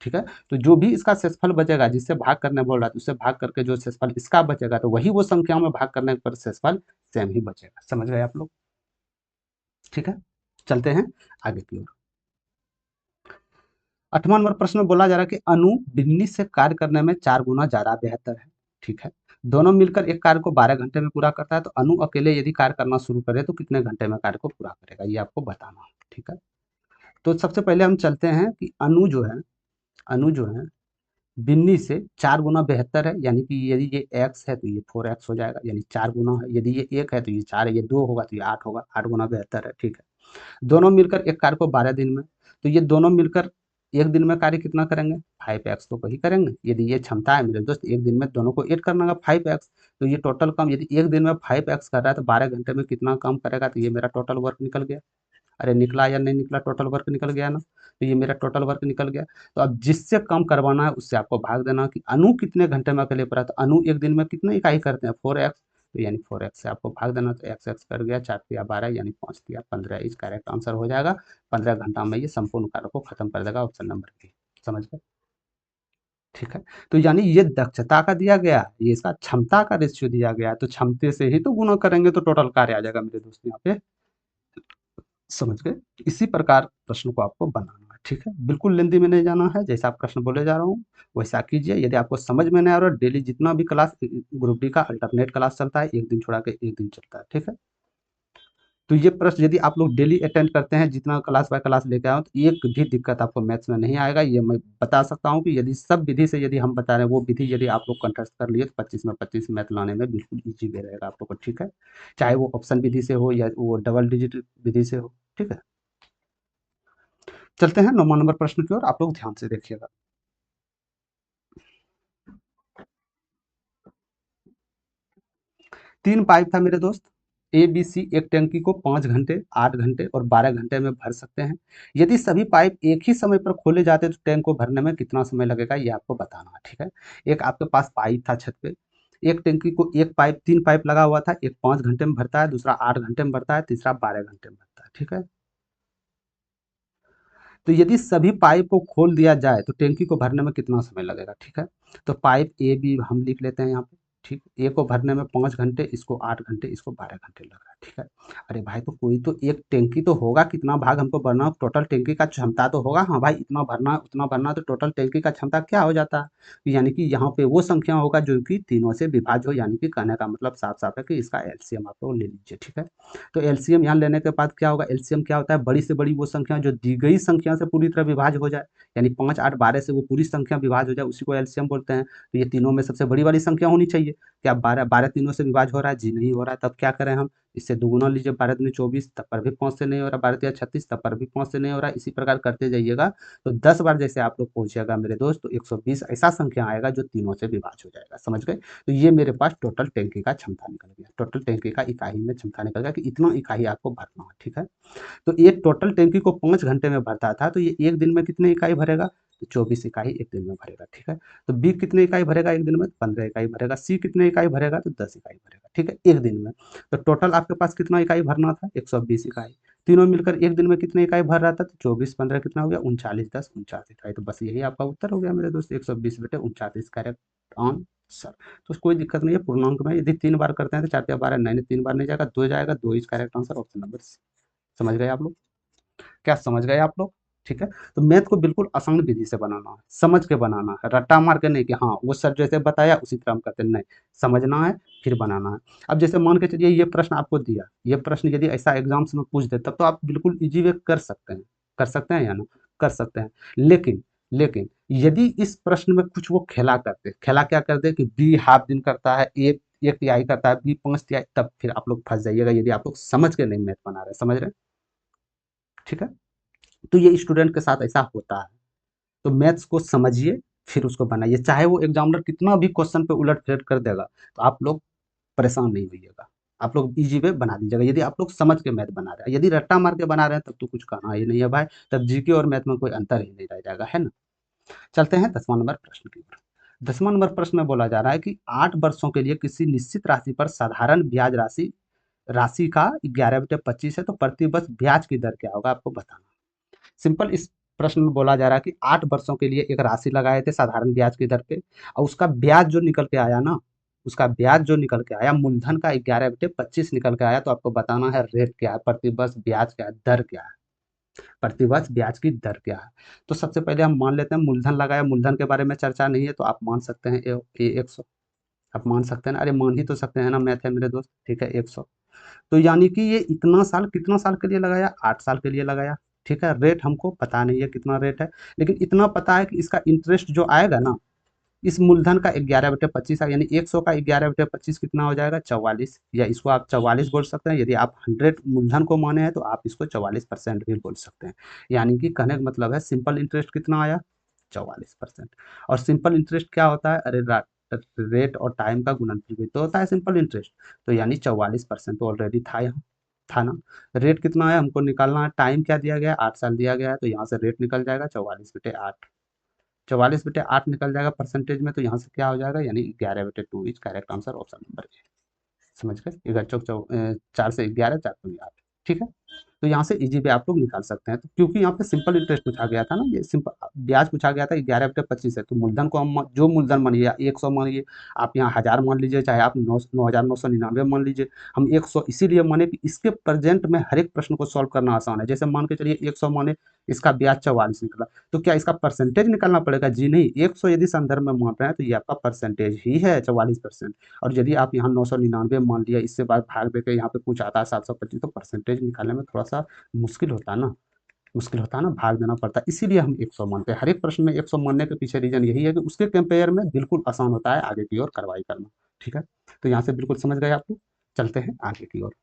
ठीक है। तो जो भी इसका शेषफल बचेगा, जिससे भाग करने बोल रहा है, तो उससे भाग करके जो शेषफल इसका बचेगा तो वही वो संख्याओं में भाग करने पर शेषफल सेम ही बचेगा, समझ गए आप लोग, ठीक है। चलते हैं आगे की ओर। 8वां नंबर प्रश्न में बोला जा रहा है कि अनु बिन्नी से कार्य करने में 4 गुना ज्यादा बेहतर है, ठीक है। दोनों मिलकर एक कार्य को 12 घंटे में पूरा करता है, तो अनु अकेले यदि कार्य करना शुरू करे तो कितने घंटे में कार्य को पूरा करेगा, ये आपको बताना है, ठीक है। तो सबसे पहले हम चलते हैं कि अनु जो है बिन्नी से 4 गुना बेहतर है, यानी कि यदि ये x है तो ये 4x हो जाएगा, यानी 4 गुना है, यदि ये 1 है तो ये 4 है, ये 2 होगा तो ये 8 होगा, 8 गुना बेहतर है, ठीक है। दोनों मिलकर एक कार्य को 12 दिन में, तो ये दोनों मिलकर एक दिन में कार्य कितना करेंगे, 5x तो वही करेंगे। यदि ये क्षमता है मेरे दोस्त एक दिन में दोनों को ऐड करना है 5x, तो ये टोटल काम यदि एक दिन में 5x कर रहा है तो 12 घंटे में कितना काम करेगा, तो ये मेरा टोटल वर्क निकल गया। अरे निकला या नहीं निकला, टोटल वर्क निकल गया ना, तो ये मेरा टोटल वर्क निकल गया। तो अब जिससे कम करवाना है उससे आपको भाग देना कि अनु कितने घंटे में अकेले पड़ा, तो अनु एक दिन में कितने इकाई करते हैं 4x, तो यानी 4x से आपको भाग देना, तो एक्स एक्स कर गया, 4 तिया 12 यानी 5 तिया 15 इस करेक्ट आंसर हो जाएगा। 15 घंटा में ये संपूर्ण कार्य को खत्म कर देगा, ऑप्शन नंबर बी, समझ गए, ठीक है। तो यानी ये दक्षता का दिया गया, ये इसका क्षमता का रेशियो दिया गया है, तो क्षमते से ही तो गुना करेंगे तो टोटल कार्य आ जाएगा मेरे दोस्त यहाँ पे, समझ गए। इसी प्रकार प्रश्न को आपको बनाना है, ठीक है, बिल्कुल लेंदी में नहीं जाना है, जैसा आप प्रश्न बोले जा रहा हूँ वैसा कीजिए। यदि आपको समझ में नहीं आ रहा, डेली जितना भी क्लास ग्रुप डी का अल्टरनेट क्लास चलता है, एक दिन छोड़ा के एक दिन चलता है, ठीक है। तो ये प्रश्न यदि आप लोग डेली अटेंड करते हैं, जितना क्लास बाय क्लास लेके आओ, तो एक भी दिक्कत आपको मैथ्स में नहीं आएगा, ये मैं बता सकता हूँ कि यदि सब विधि से यदि हम बता रहे हैं वो विधि यदि आप लोग कंठस्थ कर लिए तो 25 में 25 मैथ लाने में बिल्कुल ईजी वे रहेगा आप लोग को, ठीक है। चाहे वो ऑप्शन विधि से हो या वो डबल डिजिट विधि से हो, ठीक है। चलते हैं 9वां नंबर प्रश्न की ओर, आप लोग ध्यान से देखिएगा। 3 पाइप था मेरे दोस्त, ए बी सी एक टंकी को 5 घंटे, 8 घंटे और 12 घंटे में भर सकते हैं। यदि सभी पाइप एक ही समय पर खोले जाते तो टैंक को भरने में कितना समय लगेगा, ये आपको बताना है, ठीक है। एक आपके पास पाइप था छत पे, एक टंकी को एक पाइप 3 पाइप लगा हुआ था, एक 5 घंटे में भरता है, दूसरा 8 घंटे में भरता है, तीसरा 12 घंटे में भरता है, ठीक है। तो यदि सभी पाइप को खोल दिया जाए तो टैंकी को भरने में कितना समय लगेगा, ठीक है। तो पाइप ए बी हम लिख लेते हैं यहाँ पे, ठीक। ए को भरने में 5 घंटे, इसको 8 घंटे, इसको 12 घंटे लग रहा है, ठीक है। अरे भाई तो कोई तो एक टैंकी तो होगा, कितना भाग हमको भरना, टोटल टैंकी का क्षमता तो होगा, हाँ भाई इतना भरना उतना भरना, तो टोटल टैंकी का क्षमता क्या हो जाता है, यानी कि यहाँ पे वो संख्या होगा जो कि तीनों से विभाज्य हो, यानी कि कहने का मतलब साफ साफ है कि इसका एलसीएम आप लोग ले लीजिए, ठीक है। तो एलसीएम यहाँ लेने के बाद क्या होगा, एलसीएम क्या होता है, बड़ी से बड़ी वो संख्या जो दी गई संख्या से पूरी तरह विभाज्य हो जाए, यानी 5 8 12 से वो पूरी संख्या विभाज्य हो जाए, उसी को एलसीएम बोलते हैं। तो ये तीनों में सबसे बड़ी वाली संख्या होनी चाहिए, क्या 12 12 तीनों से विभाज्य हो रहा है, जी नहीं हो रहा है, तब क्या करें हम, इससे दुगुना लीजिए, 12 दूनी 24, तब पर भी 5 से नहीं हो रहा, 12 तिया 36, तब पर भी 5 से नहीं हो रहा। इसी प्रकार करते जाइएगा तो 10 बार जैसे आप लोग पहुँचिएगा मेरे दोस्त, तो 120 ऐसा संख्या आएगा जो तीनों से विभाज्य हो जाएगा। समझ गए? तो ये मेरे पास टोटल टैंकी का क्षमता निकल गया, टोटल टैंकी का इकाई में क्षमता निकल गया कि इतना इकाई आपको भरना है। ठीक है? तो ये टोटल टैंकी को 5 घंटे में भरता था, तो ये 1 दिन में कितने इकाई भरेगा? तो 24 इकाई 1 दिन में भरेगा। ठीक है? तो बी कितने इकाई भरेगा 1 दिन में? 15 इकाई भरेगा। सी कितने इकाई भरेगा? तो 10 इकाई भरेगा। ठीक है? 1 दिन में। तो टोटल आपके पास कितना इकाई भरना था? 120 इकाई। तीनों मिलकर 1 दिन में कितने इकाई भर रहा था? तो 24 15 कितना हो गया? 39 10 49 इकाई। तो बस यही आपका उत्तर हो गया मेरे दोस्त, 120/39 करेक्ट आंसर। तो कोई दिक्कत नहीं है, पूर्णांक में यदि 3 बार करते हैं तो 4 या 12 नहीं, 3 बार नहीं जाएगा, 2 जाएगा, 2 is correct answer, option number C. समझ गए आप लोग? क्या समझ गए आप लोग? ठीक है? तो मैथ को बिल्कुल आसान विधि से बनाना है, समझ के बनाना है, रट्टा मार के नहीं कि हाँ वो सर जैसे बताया उसी तरह हम करते हैं, नहीं, समझना है फिर बनाना है। अब जैसे मान के चलिए ये प्रश्न आपको दिया, ये प्रश्न यदि ऐसा एग्जाम्स में पूछ दे तब तो आप बिल्कुल इजी वे कर सकते हैं या ना? कर सकते हैं। लेकिन यदि इस प्रश्न में कुछ वो खेला करते, खेला क्या करते कि बी हाफ दिन करता है, एक एक तिहाई करता है, बी 5 तिहाई, तब फिर आप लोग फंस जाइएगा यदि आप लोग समझ के नहीं मैथ बना रहे। समझ रहे हैं? ठीक है? तो ये स्टूडेंट के साथ ऐसा होता है। तो मैथ्स को समझिए फिर उसको बनाइए, चाहे वो एग्जामिनर कितना भी क्वेश्चन पे उलट फेर कर देगा तो आप लोग परेशान नहीं होइएगा, आप लोग इजी वे बना दीजिएगा यदि आप लोग समझ के मैथ बना रहे हैं। यदि रट्टा मार के बना रहे हैं तब तो कुछ कहना ही नहीं है भाई, तब जीके और मैथ में कोई अंतर ही नहीं रह जाएगा, है ना? चलते हैं 10वां नंबर प्रश्न की ओर। 10वां नंबर प्रश्न में बोला जा रहा है कि 8 वर्षों के लिए किसी निश्चित राशि पर साधारण ब्याज राशि राशि का 11/25 है, तो प्रति वर्ष ब्याज की दर क्या होगा आपको बताना। सिंपल इस प्रश्न में बोला जा रहा है कि 8 वर्षों के लिए एक राशि लगाए थे साधारण ब्याज की दर पे, और उसका ब्याज जो निकल के आया ना, उसका ब्याज जो निकल के आया मूलधन का 11/25 निकल के आया, तो आपको बताना है रेट क्या है, प्रतिवर्ष ब्याज क्या है, दर क्या है, प्रतिवर्ष ब्याज की दर क्या है। तो सबसे पहले हम मान लेते हैं मूलधन लगाया, मूलधन के बारे में चर्चा नहीं है तो आप मान सकते हैं ए 100, आप मान सकते हैं ना, अरे मान ही तो सकते हैं ना, मैथ है मेरे दोस्त। ठीक है? 100, तो यानी कि ये इतना साल, कितना साल के लिए लगाया? 8 साल के लिए लगाया। ठीक है? रेट हमको पता नहीं है कितना रेट है, लेकिन इतना पता है कि इसका इंटरेस्ट जो आएगा ना, इस मूलधन का 11/25 है, यानी 100 का 11/25 कितना हो जाएगा? 44, या इसको आप 44 बोल सकते हैं। यदि आप 100 मूलधन को माने हैं तो आप इसको 44% भी बोल सकते हैं। यानी कि कहने का मतलब है सिंपल इंटरेस्ट कितना आया? 44%। और सिंपल इंटरेस्ट क्या होता है? अरे रेट और टाइम का गुणनफल भी तो होता है सिंपल इंटरेस्ट। तो यानी 44% तो ऑलरेडी था यहाँ, था ना? रेट कितना है हमको निकालना है, टाइम क्या दिया गया है? 8 साल दिया गया है, तो यहाँ से रेट निकल जाएगा 44/8। 44/8 निकल जाएगा परसेंटेज में, तो यहाँ से क्या हो जाएगा? यानी 11/2 is correct answer, option number ए। समझ गए? 11 चौक 4 से 11, 4 दूनी 8। ठीक है? तो यहाँ से इजी वे आप लोग निकाल सकते हैं। तो क्योंकि यहाँ पे सिंपल इंटरेस्ट पूछा गया था ना, ये सिंपल ब्याज पूछा गया था, 11/25 है, तो मूलधन को हम जो मूलधन मानिए, 100 मानिए, आप यहाँ 1000 मान लीजिए, चाहे आप 9,999 मान लीजिए। हम 100 इसीलिए माने कि इसके प्रेजेंट में हर एक प्रश्न को सॉल्व करना आसान है। जैसे मान के चलिए 100 माने, इसका ब्याज 44 निकला, तो क्या इसका परसेंटेज निकालना पड़ेगा? जी नहीं, 100 यदि संदर्भ में मान रहे हैं तो ये आपका परसेंटेज ही है 44%। और यदि आप यहाँ 999 मान लिया, इससे बाद भाग देकर यहाँ पे कुछ आता है 725, तो परसेंटेज निकालने में थोड़ा सा मुश्किल होता है ना, मुश्किल होता है ना, भाग देना पड़ता है। इसीलिए हम 100 मानते हैं। हर एक प्रश्न में 100 मानने के पीछे रीजन यही है कि उसके कंपेयर में बिल्कुल आसान होता है आगे की ओर कार्रवाई करना। ठीक है? तो यहाँ से बिल्कुल समझ गए आप लोग। चलते हैं आगे की ओर।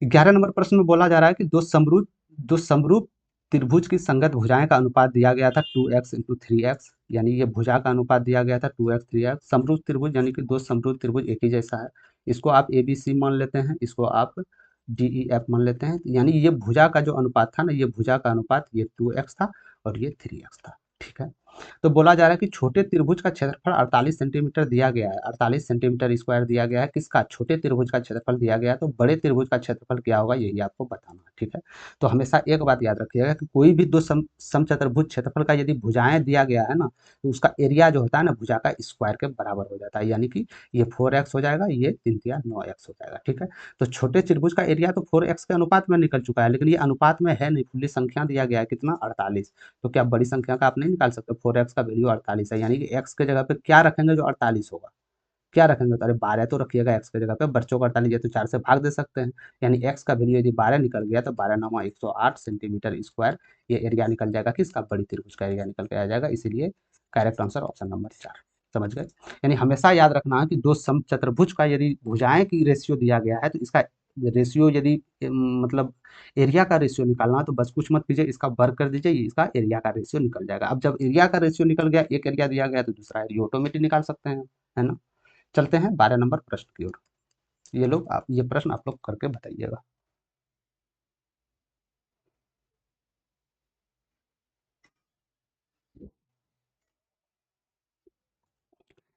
11 नंबर प्रश्न में बोला जा रहा है कि दो समरूप त्रिभुज की संगत भुजाएं का अनुपात दिया गया था 2x/3x, यानी ये भुजा का अनुपात दिया गया था 2x 3x। समरूप त्रिभुज यानी कि दो समरूप त्रिभुज एक ही जैसा है, इसको आप ए बी सी मान लेते हैं, इसको आप डी ई एफ मान लेते हैं। यानी ये भुजा का जो अनुपात था ना, ये भुजा का अनुपात ये 2x था और ये 3x था। ठीक है? तो बोला जा रहा है कि छोटे त्रिभुज का क्षेत्रफल 48 सेंटीमीटर दिया गया है, 48 सेंटीमीटर स्क्वायर दिया गया है। किसका? छोटे त्रिभुज का क्षेत्रफल दिया गया है, तो बड़े त्रिभुज का क्षेत्रफल क्या होगा यही आपको बताना है। ठीक है? तो हमेशा एक बात याद रखिएगा कि कोई भी दो समचतुर्भुज क्षेत्रफल का यदि भुजाएं दिया गया है ना, तो उसका एरिया जो होता है ना भुजा का स्क्वायर के बराबर हो जाता है। यानी कि ये 4x हो जाएगा, ये 3×9x हो जाएगा। ठीक है? तो छोटे त्रिभुज का एरिया तो 4x के अनुपात में निकल चुका है, लेकिन ये अनुपात में है नहीं, खुली संख्या दिया गया है कितना? 48। तो क्या बड़ी संख्या का आप नहीं निकाल सकते? 4x का वैल्यू 48 है, यानी कि x के जगह पे क्या रखेंगे जो 48 होगा? क्या रखेंगे? तो अरे 12 तो रखिएगा x के जगह पे, बच्चों को 48 है तो 4 से भाग दे सकते हैं। यानी x का वैल्यू यदि 12 निकल गया तो 12×9 108 सेंटीमीटर स्क्वायर ये एरिया निकल जाएगा। किसका? बड़ी त्रिभुज का एरिया निकल के आ जाएगा। इसीलिए करेक्ट आंसर ऑप्शन नंबर 4। समझ गए? यानी हमेशा याद रखना कि दो समचतुर्भुज का यदि भुजाएँ की रेशियो दिया गया है तो इसका रेशियो यदि मतलब एरिया का रेशियो निकालना है तो बस कुछ मत कीजिए, इसका वर्ग कर दीजिए, इसका एरिया का रेशियो निकल जाएगा। अब जब एरिया का रेशियो निकल गया, एक एरिया दिया गया तो दूसरा एरिया ऑटोमेटिक निकाल सकते हैं, है ना? चलते हैं 12 नंबर प्रश्न की ओर। ये प्रश्न आप लोग करके बताइएगा।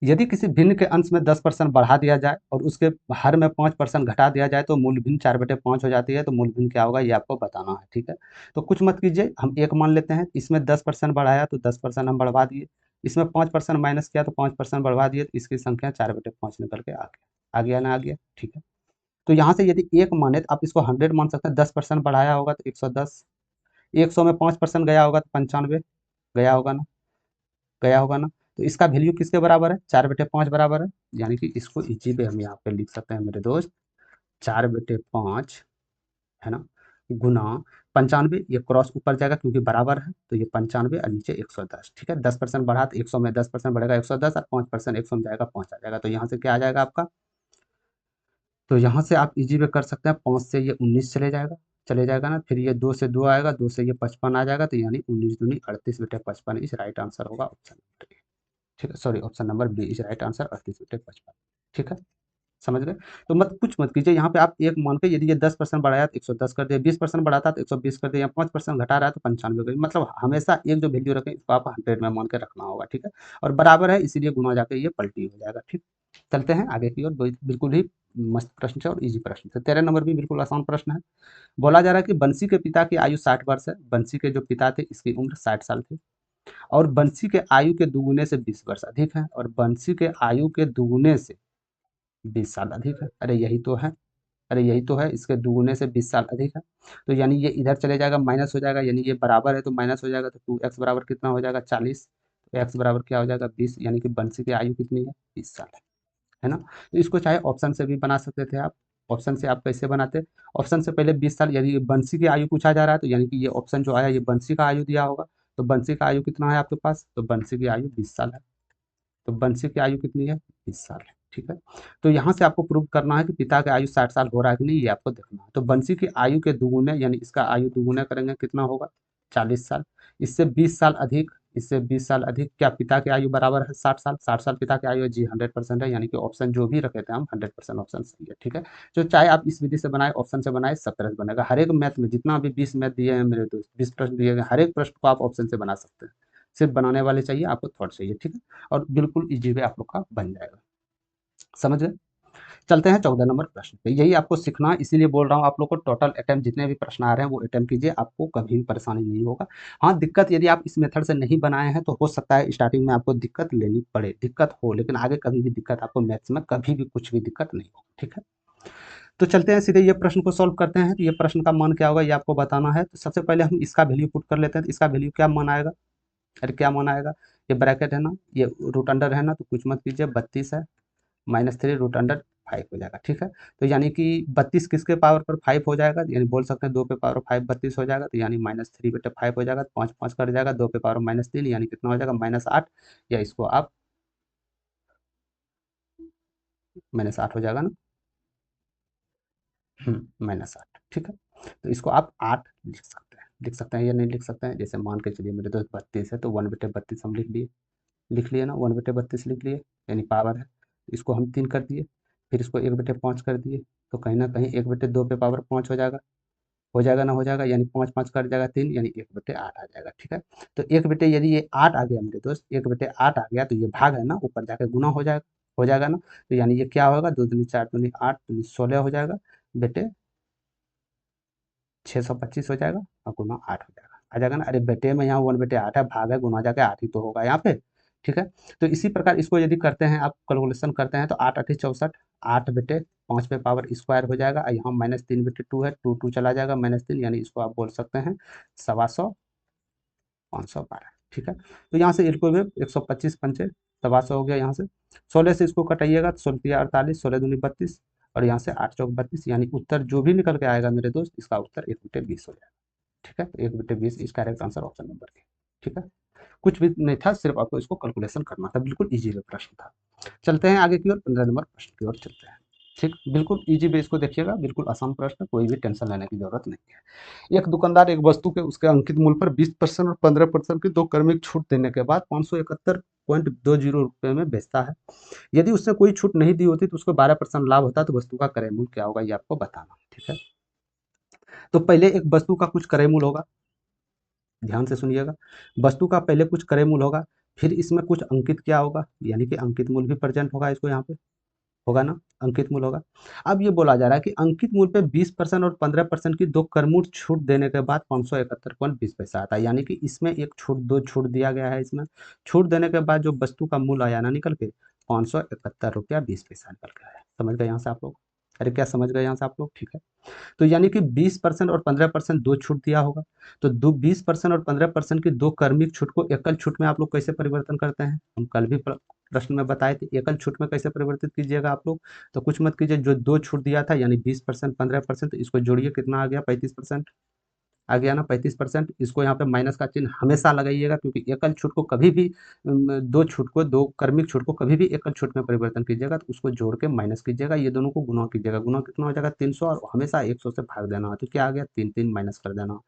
यदि किसी भिन्न के अंश में 10% बढ़ा दिया जाए और उसके हर में 5% घटा दिया जाए तो मूल भिन्न 4/5 हो जाती है, तो मूल भिन्न क्या होगा ये आपको बताना है, ठीक है? तो कुछ मत कीजिए, हम एक मान लेते हैं, इसमें 10% बढ़ाया तो 10% हम बढ़वा दिए, इसमें 5% माइनस किया तो 5% बढ़वा दिए, तो इसकी संख्या 4/5 निकल के आ गया। आ गया ना आ गया? ठीक है। तो यहाँ से यदि 1 माने तो आप इसको 100 मान सकते हैं, 10% बढ़ाया होगा तो 110, 100 में 5% गया होगा तो 95 गया होगा ना? गया होगा ना? तो इसका वैल्यू किसके बराबर है? 4/5 बराबर है। यानी कि इसको इजी वे हम यहाँ पे लिख सकते हैं मेरे दोस्त, 4/5 है ना? गुना 95, ये क्रॉस ऊपर जाएगा क्योंकि बराबर है, तो ये 95 और नीचे 110, ठीक है? 10% बढ़ा तो 100 में 10% बढ़ेगा 110 और 5% 100 में जाएगा 5 आ जाएगा। तो यहाँ से क्या आ जाएगा आपका? तो यहाँ से आप इजी वे कर सकते हैं, 5 से ये 19 चले जाएगा ना, फिर ये 2 से 2 आएगा, 2 से ये 55 आ जाएगा, तो यानी 19 दूनी 38/55 इस राइट आंसर होगा ऑप्शन नंबर ए। ठीक है, sorry option number B is right answer, 38/55। ठीक है, समझ गए? तो मत कुछ मत कीजिए, यहाँ पे आप एक मान के, यदि ये 10% बढ़ाया तो 110 कर दिया, 20% बढ़ाता तो 120 कर दिया, या 5% घटा रहा है तो 95 कर, मतलब हमेशा एक जो वैल्यू रखें इसको आप 100 में मान के रखना होगा, ठीक है? और बराबर है इसीलिए गुना जाके ये पलटी हो जाएगा, ठीक? चलते हैं आगे की ओर, बिल्कुल ही मस्त प्रश्न है और इजी प्रश्न है। 13 नंबर भी बिल्कुल आसान प्रश्न है। बोला जा रहा है कि बंसी के पिता की आयु 60 वर्ष है, बंसी के जो पिता थे इसकी उम्र 60 साल थी, और बंसी के आयु के दुगुने से 20 वर्ष अधिक है, और बंसी के आयु के दुगुने से 20 साल अधिक है। अरे यही तो है, अरे यही तो है, इसके दुगुने से 20 साल अधिक है। तो यानी ये इधर चले जाएगा, माइनस हो जाएगा, यानी ये बराबर है तो माइनस हो जाएगा, तो 2x बराबर कितना हो जाएगा? 40। तो x बराबर क्या हो जाएगा? 20, यानी कि बंसी की आयु कितनी है? 20 साल है ना? तो इसको चाहे ऑप्शन से भी बना सकते थे आप। ऑप्शन से आप कैसे बनाते? ऑप्शन से पहले 20 साल, यदि बंसी की आयु पूछा जा रहा है तो यानी कि ये ऑप्शन जो आया ये बंसी का आयु दिया होगा। तो बंसी का आयु कितना है आपके पास? तो बंसी की आयु 20 साल है। तो बंसी की आयु कितनी है? 20 साल है, ठीक है? तो यहाँ से आपको प्रूव करना है कि पिता की आयु 60 साल हो रहा है कि नहीं, ये आपको देखना है। तो बंसी की आयु के दुगुने, यानी इसका आयु दुगुना करेंगे कितना होगा? 40 साल। इससे 20 साल अधिक, इससे 20 साल अधिक, क्या पिता की आयु बराबर है 60 साल? 60 साल पिता की आयु है जी, 100% है, यानी कि ऑप्शन जो भी रखे थे हम 100% ऑप्शन सही है, ठीक है? तो चाहे आप इस विधि से बनाए, ऑप्शन से बनाए, सब तरह से बनेगा। हर एक मैथ में जितना भी 20 मैथ दिए हैं मेरे दोस्त, 20 प्रश्न दिए गए, हर एक प्रश्न को आप ऑप्शन से बना सकते हैं। सिर्फ बनाने वाले चाहिए, आपको थॉट चाहिए, ठीक है? और बिल्कुल इजी वे आप लोग का बन जाएगा। समझ गए? चलते हैं 14 नंबर प्रश्न पे। यही आपको सीखना है, इसीलिए बोल रहा हूँ आप लोग को, टोटल अटेम्प्ट जितने भी प्रश्न आ रहे हैं वो अटेम्प्ट कीजिए, आपको कभी भी परेशानी नहीं होगा। हाँ, दिक्कत यदि आप इस मेथड से नहीं बनाए हैं तो हो सकता है स्टार्टिंग में आपको दिक्कत लेनी पड़े, दिक्कत हो, लेकिन आगे कभी भी दिक्कत आपको मैथ्स में कभी भी कुछ भी दिक्कत नहीं होगी, ठीक है? तो चलते हैं सीधे ये प्रश्न को सॉल्व करते हैं। तो ये प्रश्न का मान क्या होगा ये आपको बताना है। तो सबसे पहले हम इसका वैल्यू पुट कर लेते हैं। तो इसका वैल्यू क्या मान आएगा? अरे क्या मान आएगा? ये ब्रैकेट है ना, ये रूट अंडर है ना, तो कुछ मत कीजिए, 32 है, -3 रूट अंडर 5 हो जाएगा, ठीक है? तो यानी कि 32 किसके पावर पर 5 हो जाएगा? यानी बोल सकते हैं 2 पे पावर 5 32 हो जाएगा, तो यानी -3/5 हो जाएगा, 5 5 कट जाएगा, 2 पे पावर -3 यानी कितना हो जाएगा? -8, या इसको आप -8 हो जाएगा ना? -8, ठीक है? तो इसको आप 8 लिख सकते हैं या नहीं लिख सकते हैं? जैसे मान के चलिए मेरे दोस्त 32 है तो 1/32 हम लिख लिए ना, 1/32 लिख लिए, यानी पावर है। इसको हम 3 कर दिए, फिर इसको 1/5 कर दिए, तो कहीं न कहीं 1/2 पे पावर 5 हो जाएगा ना, हो जाएगा, यानी 5 5 कट जाएगा 3, यानी 1/8 आ जाएगा, ठीक है? तो 1 बटे यदि ये 8 आ गया मेरे दोस्त, 1/8 आ गया तो ये भाग है ना, ऊपर जाके गुना हो जाएगा ना, तो यानी ये क्या होगा? 2 दूनी 4 दूनी 8 दूनी 16 हो जाएगा, बेटे 625 हो जाएगा, और गुना 8 हो जाएगा। आ जाएगा ना? अरे बेटे में यहाँ 1/8 है, भाग है, गुना जाके 8 ही तो होगा यहाँ पे, ठीक है? तो इसी प्रकार इसको यदि करते हैं आप, कैलकुलेशन करते हैं तो 8 8 64, 8/5 पे पावर स्क्वायर हो जाएगा, और यहाँ -3/2 है, 2 2 चला जाएगा, -3, यानी इसको आप बोल सकते हैं 125 512, ठीक है? तो यहाँ से इनको भी 125 पंचे 125 हो गया, यहाँ से 16 से इसको कटाइएगा तो 16 48, 16 दूनी 32, और यहाँ से 8 चौक 32, यानी उत्तर जो भी निकल के आएगा मेरे दोस्त, इसका उत्तर 1/20 हो जाएगा, ठीक है? 1/20 इस correct answer option number A, ठीक है? कुछ भी नहीं था, सिर्फ आपको इसको कैलकुलेशन करना था, बिल्कुल ईजी प्रश्न था। चलते हैं आगे की ओर, 15 नंबर प्रश्न की ओर चलते हैं। ठीक, बिल्कुल ईजी बेस को देखिएगा, बिल्कुल आसान प्रश्न, कोई भी टेंशन लेने की जरूरत नहीं है। एक दुकानदार एक वस्तु के उसके अंकित मूल्य पर 20% और 15% की दो क्रमिक छूट देने के बाद 571.20 रुपये में बेचता है। यदि उसने कोई छूट नहीं दी होती तो उसको 12% लाभ होता, तो वस्तु का क्रय मूल्य क्या होगा, ये आपको बताना। ठीक है, तो पहले एक वस्तु का कुछ क्रय मूल्य होगा, ध्यान से सुनिएगा। वस्तु का पहले कुछ क्रय मूल्य होगा, फिर इसमें कुछ अंकित क्या होगा, यानी कि अंकित मूल्य भी प्रेजेंट होगा, इसको यहाँ पे होगा ना, अंकित मूल्य होगा। अब ये बोला जा रहा है कि अंकित मूल्य पे 20% और 15% की दो क्रमुट छूट देने के बाद 571.20 आता है, यानी कि इसमें एक छूट, दो छूट दिया गया है। इसमें छूट देने के बाद जो वस्तु का मूल्य आया ना निकल के 571.20 निकल के आया। समझ गए यहाँ से आप लोग? अरे क्या समझ गए यहाँ से आप लोग? ठीक है, तो यानी कि 20% और 15% दो छूट दिया होगा, तो दो 20% और 15% की दो क्रमिक छूट को एकल छूट में आप लोग कैसे परिवर्तन करते हैं, हम कल भी प्रश्न में बताए थे, एकल छूट में कैसे परिवर्तित कीजिएगा आप लोग। तो कुछ मत कीजिए, जो दो छूट दिया था यानी 20% 15%, इसको जोड़िए, कितना आ गया 35% आ गया ना, 35%। इसको यहाँ पे माइनस का चिन्ह हमेशा लगाइएगा, क्योंकि एकल छूट को कभी भी दो छूट को, दो क्रमिक छूट को कभी भी एकल छूट में परिवर्तन कीजिएगा तो उसको जोड़ के माइनस कीजिएगा, ये दोनों को गुणा कीजिएगा। गुणा कितना हो जाएगा 300, और हमेशा 100 से भाग देना है, तो क्या आ गया 3 माइनस कर देना।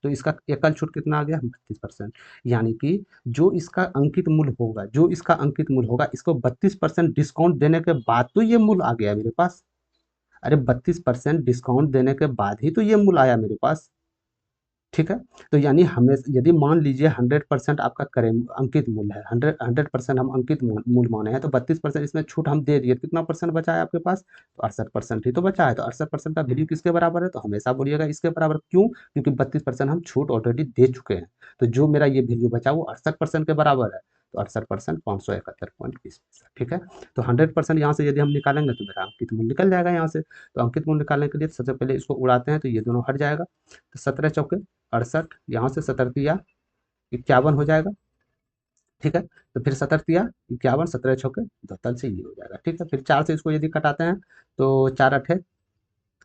तो इसका एकल छूट कितना आ गया 32%, यानी कि जो इसका अंकित मूल्य होगा, जो इसका अंकित मूल्य होगा, इसको 32% डिस्काउंट देने के बाद तो ये मूल्य आ गया मेरे पास। अरे 32% डिस्काउंट देने के बाद ही तो ये मूल्य आया मेरे पास। ठीक है, तो यानी हमें, यदि मान लीजिए 100% आपका करें अंकित मूल्य है, 100% हम अंकित मूल्य माने हैं, तो 32% इसमें छूट हम दे दिए, कितना परसेंट बचा है आपके पास, तो 68% ही तो बचा है। तो 68% का वैल्यू किसके बराबर है, तो हमेशा बोलिएगा इसके बराबर। क्यों? क्योंकि 32% हम छूट ऑलरेडी दे चुके हैं, तो जो मेरा ये वैल्यू बचा वो 68% के बराबर है। तो 68% 571.20। ठीक है, तो 100% यहाँ से यदि हम निकालेंगे तो मेरा अंकित मूल्य निकल जाएगा यहाँ से। तो अंकित मूल्य निकालने के लिए सबसे पहले इसको उड़ाते हैं, तो ये दोनों हट जाएगा, तो 17 चौके 68, यहाँ से 17 51 हो जाएगा। ठीक है, तो फिर 17 51, 17 छक्के 72 से ये हो जाएगा। ठीक है, फिर 4 से इसको यदि कटाते हैं तो 4 अठे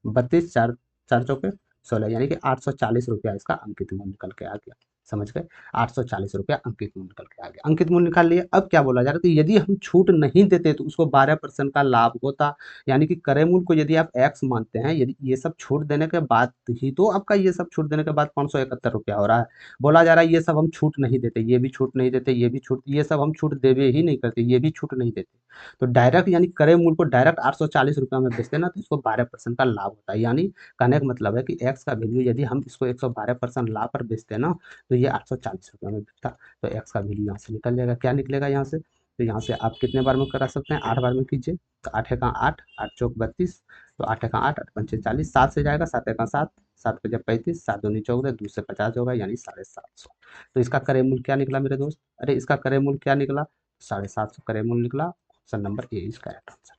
32, 4 4 चौके 16, यानी कि 840 रुपया इसका अंकित मूल्य निकल के आ गया। समझ गए, 840 रुपया अंकित मूल्य निकल के आ गया। अंकित मूल्य निकाल लिए। अब क्या बोला जा रहा है, तो यदि हम छूट नहीं देते तो उसको 12% का लाभ होता, यानी कि क्रय मूल्य को यदि आप एक्स मानते हैं, यदि ये सब छूट देने के बाद ही तो आपका, ये सब छूट देने के बाद 571 रुपया हो रहा है। बोला जा रहा है ये सब हम छूट नहीं देते, ये भी छूट नहीं देते, ये भी छूट, ये सब हम छूट देवे ही नहीं करते, ये भी छूट नहीं देते। तो डायरेक्ट यानी क्रय मूल्य को डायरेक्ट 840 रुपया में बेचते ना, तो इसको 12% का लाभ होता है। यानी कहने का मतलब है कि एक्स का वैल्यू यदि हम इसको 112% लाभ पर बेचते हैं ना, तो ये 840 रुपये में बिकता। तो एक्स का वैल्यू यहाँ से निकल जाएगा। क्या निकलेगा यहाँ से, तो यहाँ से आप कितने बार में करा सकते हैं, 8 बार में कीजिए। तो 8 का 8, 8 चौक 32, तो 8 का 8, 8 पंचे 40, 7 से जाएगा, 7 का 7, 7 का जब 35, 7 दूनी 14, 2 से 50 होगा, यानी 750। तो इसका क्रय मूल्य क्या निकला मेरे दोस्त, अरे इसका क्रय मूल्य क्या निकला, 750 क्रय मूल्य निकला। Option number A is correct answer.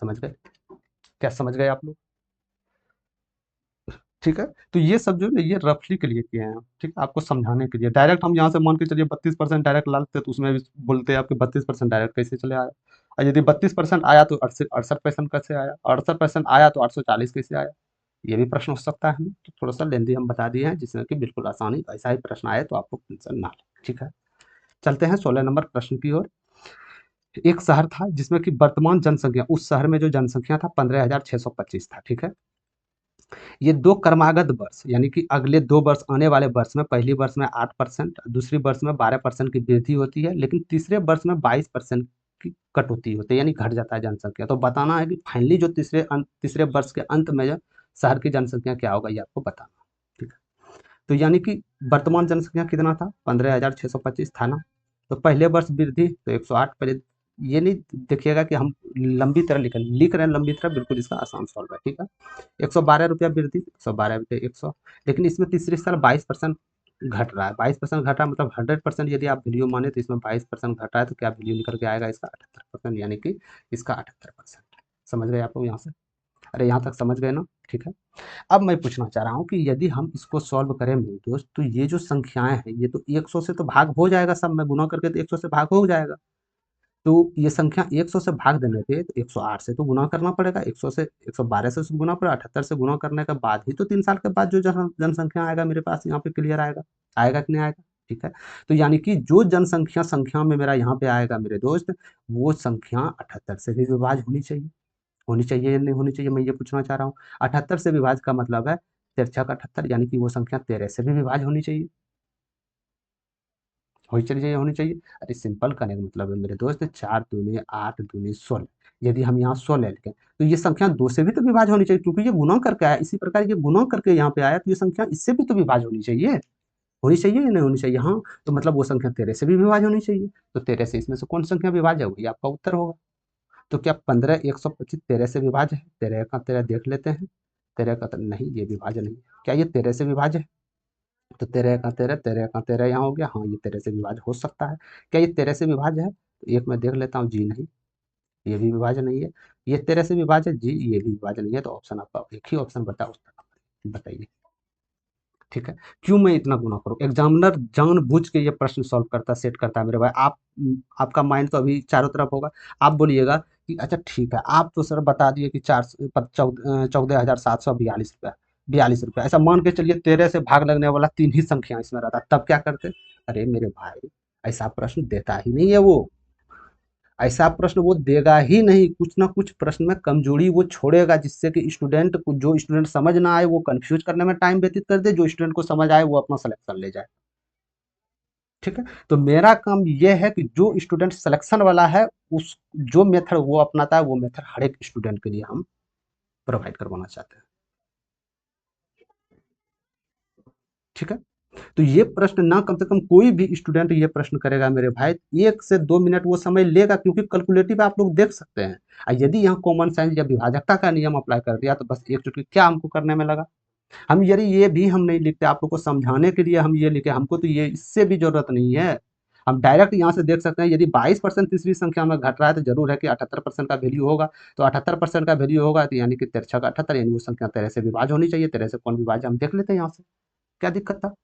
समझ गए? क्या समझ गए आप लोग? ठीक है, तो ये सब जो है ना, ये रफली के लिए किए हैं हम, ठीक है, आपको समझाने के लिए। डायरेक्ट हम यहाँ से मान के चलिए 32% डायरेक्ट ला लेते तो उसमें भी बोलते हैं आपके 32% डायरेक्ट कैसे चले आया, और यदि 32% आया तो 68% कैसे आया, 68% आया तो 840 कैसे आया, ये भी प्रश्न हो सकता है हमें। तो थोड़ा सा लेंदी हम बता दिए हैं, जिसमें कि बिल्कुल आसानी, ऐसा ही प्रश्न आए तो आपको टेंशन ना ले। ठीक है, चलते हैं 16 नंबर प्रश्न की ओर। एक शहर था जिसमें कि वर्तमान जनसंख्या, उस शहर में जो जनसंख्या था 15,625 था। ठीक है, ये दो क्रमागत वर्ष, यानी कि अगले 2 वर्ष, आने वाले वर्ष में, पहली वर्ष में 8%, दूसरी वर्ष में 12% की वृद्धि होती है, लेकिन तीसरे वर्ष में 22% की कटौती होती है, यानी घट जाता है जनसंख्या। तो बताना है कि फाइनली जो तीसरे वर्ष के अंत में जो शहर की जनसंख्या क्या होगा, ये आपको बताना। ठीक है, तो यानी कि वर्तमान जनसंख्या कितना था, 15,625 था ना। तो पहले वर्ष वृद्धि तो 108, पहले ये नहीं देखिएगा कि हम लंबी तरह लिख रहे हैं लंबी तरह, बिल्कुल इसका आसान सॉल्व है। ठीक है, 112 रुपया वृद्धि, 112 रुपये 100, लेकिन इसमें तीसरे साल 22% घट रहा है। 22% घटा मतलब 100% यदि आप वैल्यू माने तो इसमें 22% घटा है, तो क्या वैल्यू निकल के आएगा इसका 78%, यानी कि इसका 78%। समझ गए आप लोग यहाँ से? अरे यहाँ तक समझ गए ना? ठीक है, अब मैं पूछना चाह रहा हूँ कि यदि हम इसको सॉल्व करें मेरे दोस्त, तो ये जो संख्याएं हैं ये तो 100 से तो भाग हो जाएगा, सब में गुना करके तो 100 से भाग हो जाएगा। तो ये संख्या 100 से भाग देने पे तो 108 से तो गुना करना पड़ेगा, 100 से 112 से गुना पड़ेगा, 78 से गुना करने के बाद ही तो 3 साल के बाद जो जनसंख्या आएगा मेरे पास यहाँ पे क्लियर आएगा, आएगा कि नहीं आएगा? ठीक है। तो यानी कि जो जनसंख्या संख्या में मेरा यहाँ पे आएगा मेरे दोस्त, वो संख्या 78 से भी विभाज्य होनी चाहिए या नहीं होनी चाहिए, मैं ये पूछना चाह रहा हूँ। 78 से विभाज्य का मतलब है तिरछा का 78, यानी कि वो संख्या 13 से भी विभाज्य होनी चाहिए, होनी चाहिए। अरे सिंपल करने का मतलब है मेरे दोस्त, 4 दूनी 8 दूनी 16, यदि हम यहाँ 16 लिखें तो ये संख्या 2 से भी तो विभाज्य होनी चाहिए, क्योंकि ये गुणा करके आया, इसी प्रकार ये गुणा करके यहाँ पे आया, तो ये संख्या इससे भी तो विभाज्य होनी चाहिए या नहीं होनी चाहिए? हाँ, तो मतलब वो संख्या 13 से भी विभाज्य होनी चाहिए। तो 13 से इसमें से कौन संख्या विभाज्य है, वही आपका उत्तर होगा। तो क्या 15 125 13 से विभाज्य है? 13 का 13 देख लेते हैं। 13 का नहीं, ये विभाज्य नहीं है। क्या ये 13 से विभाज्य है? तो 13 का 13, 13 का 13 यहाँ हो गया। हाँ, ये 13 से विभाज्य हो सकता है। क्या ये 13 से विभाज्य है? तो एक मैं देख लेता हूँ, जी नहीं, ये भी विभाज्य नहीं है। ये 13 से विभाज्य है, जी ये भी विभाज्य नहीं है। तो ऑप्शन आपका एक ही ऑप्शन बताइए। ठीक है। क्यों मैं इतना गुना करूँ? एग्जामिनर जानबूझ के ये प्रश्न सॉल्व करता, सेट करता है मेरे भाई। आपका माइंड तो अभी चारों तरफ होगा। आप बोलिएगा कि अच्छा ठीक है, आप तो सर बता दिए कि 14,742 रुपया, 42 रुपया, ऐसा मान के चलिए 13 से भाग लगने वाला 3 ही संख्या इसमें रहता, तब क्या करते? अरे मेरे भाई, ऐसा प्रश्न देता ही नहीं है वो। ऐसा प्रश्न वो देगा ही नहीं। कुछ ना कुछ प्रश्न में कमजोरी वो छोड़ेगा, जिससे कि स्टूडेंट को, जो स्टूडेंट समझ ना आए वो कंफ्यूज करने में टाइम व्यतीत कर दे, जो स्टूडेंट को समझ आए वो अपना सिलेक्शन ले जाए। ठीक है। तो मेरा काम ये है कि जो स्टूडेंट सिलेक्शन वाला है, उस जो मेथड वो अपनाता है, वो मेथड हर एक स्टूडेंट के लिए हम प्रोवाइड करवाना चाहते हैं। ठीक है। तो ये प्रश्न ना, कम से कम कोई भी स्टूडेंट ये प्रश्न करेगा मेरे भाई, 1 से 2 मिनट वो समय लेगा, क्योंकि कैलकुलेटिव आप लोग देख सकते हैं। यदि यहाँ कॉमन सेंस या विभाजकता का नियम अप्लाई कर दिया तो बस एक चुटकी क्या हमको करने में लगा। हम यदि ये भी हम नहीं लिखते, आप लोग को समझाने के लिए हम ये लिखे, हमको तो ये इससे भी जरूरत नहीं है। हम डायरेक्ट यहाँ से देख सकते हैं, यदि 22% तीसरी संख्या में घट रहा है तो जरूर है कि 78% का वैल्यू होगा। तो 78% का वैल्यू होगा तो यानी कि तिरछा का 78, यानी वो संख्या 13 से विभाज्य होनी चाहिए। 13 से कौन विभाज्य, हम देख लेते हैं यहाँ से, क्या दिक्कत था?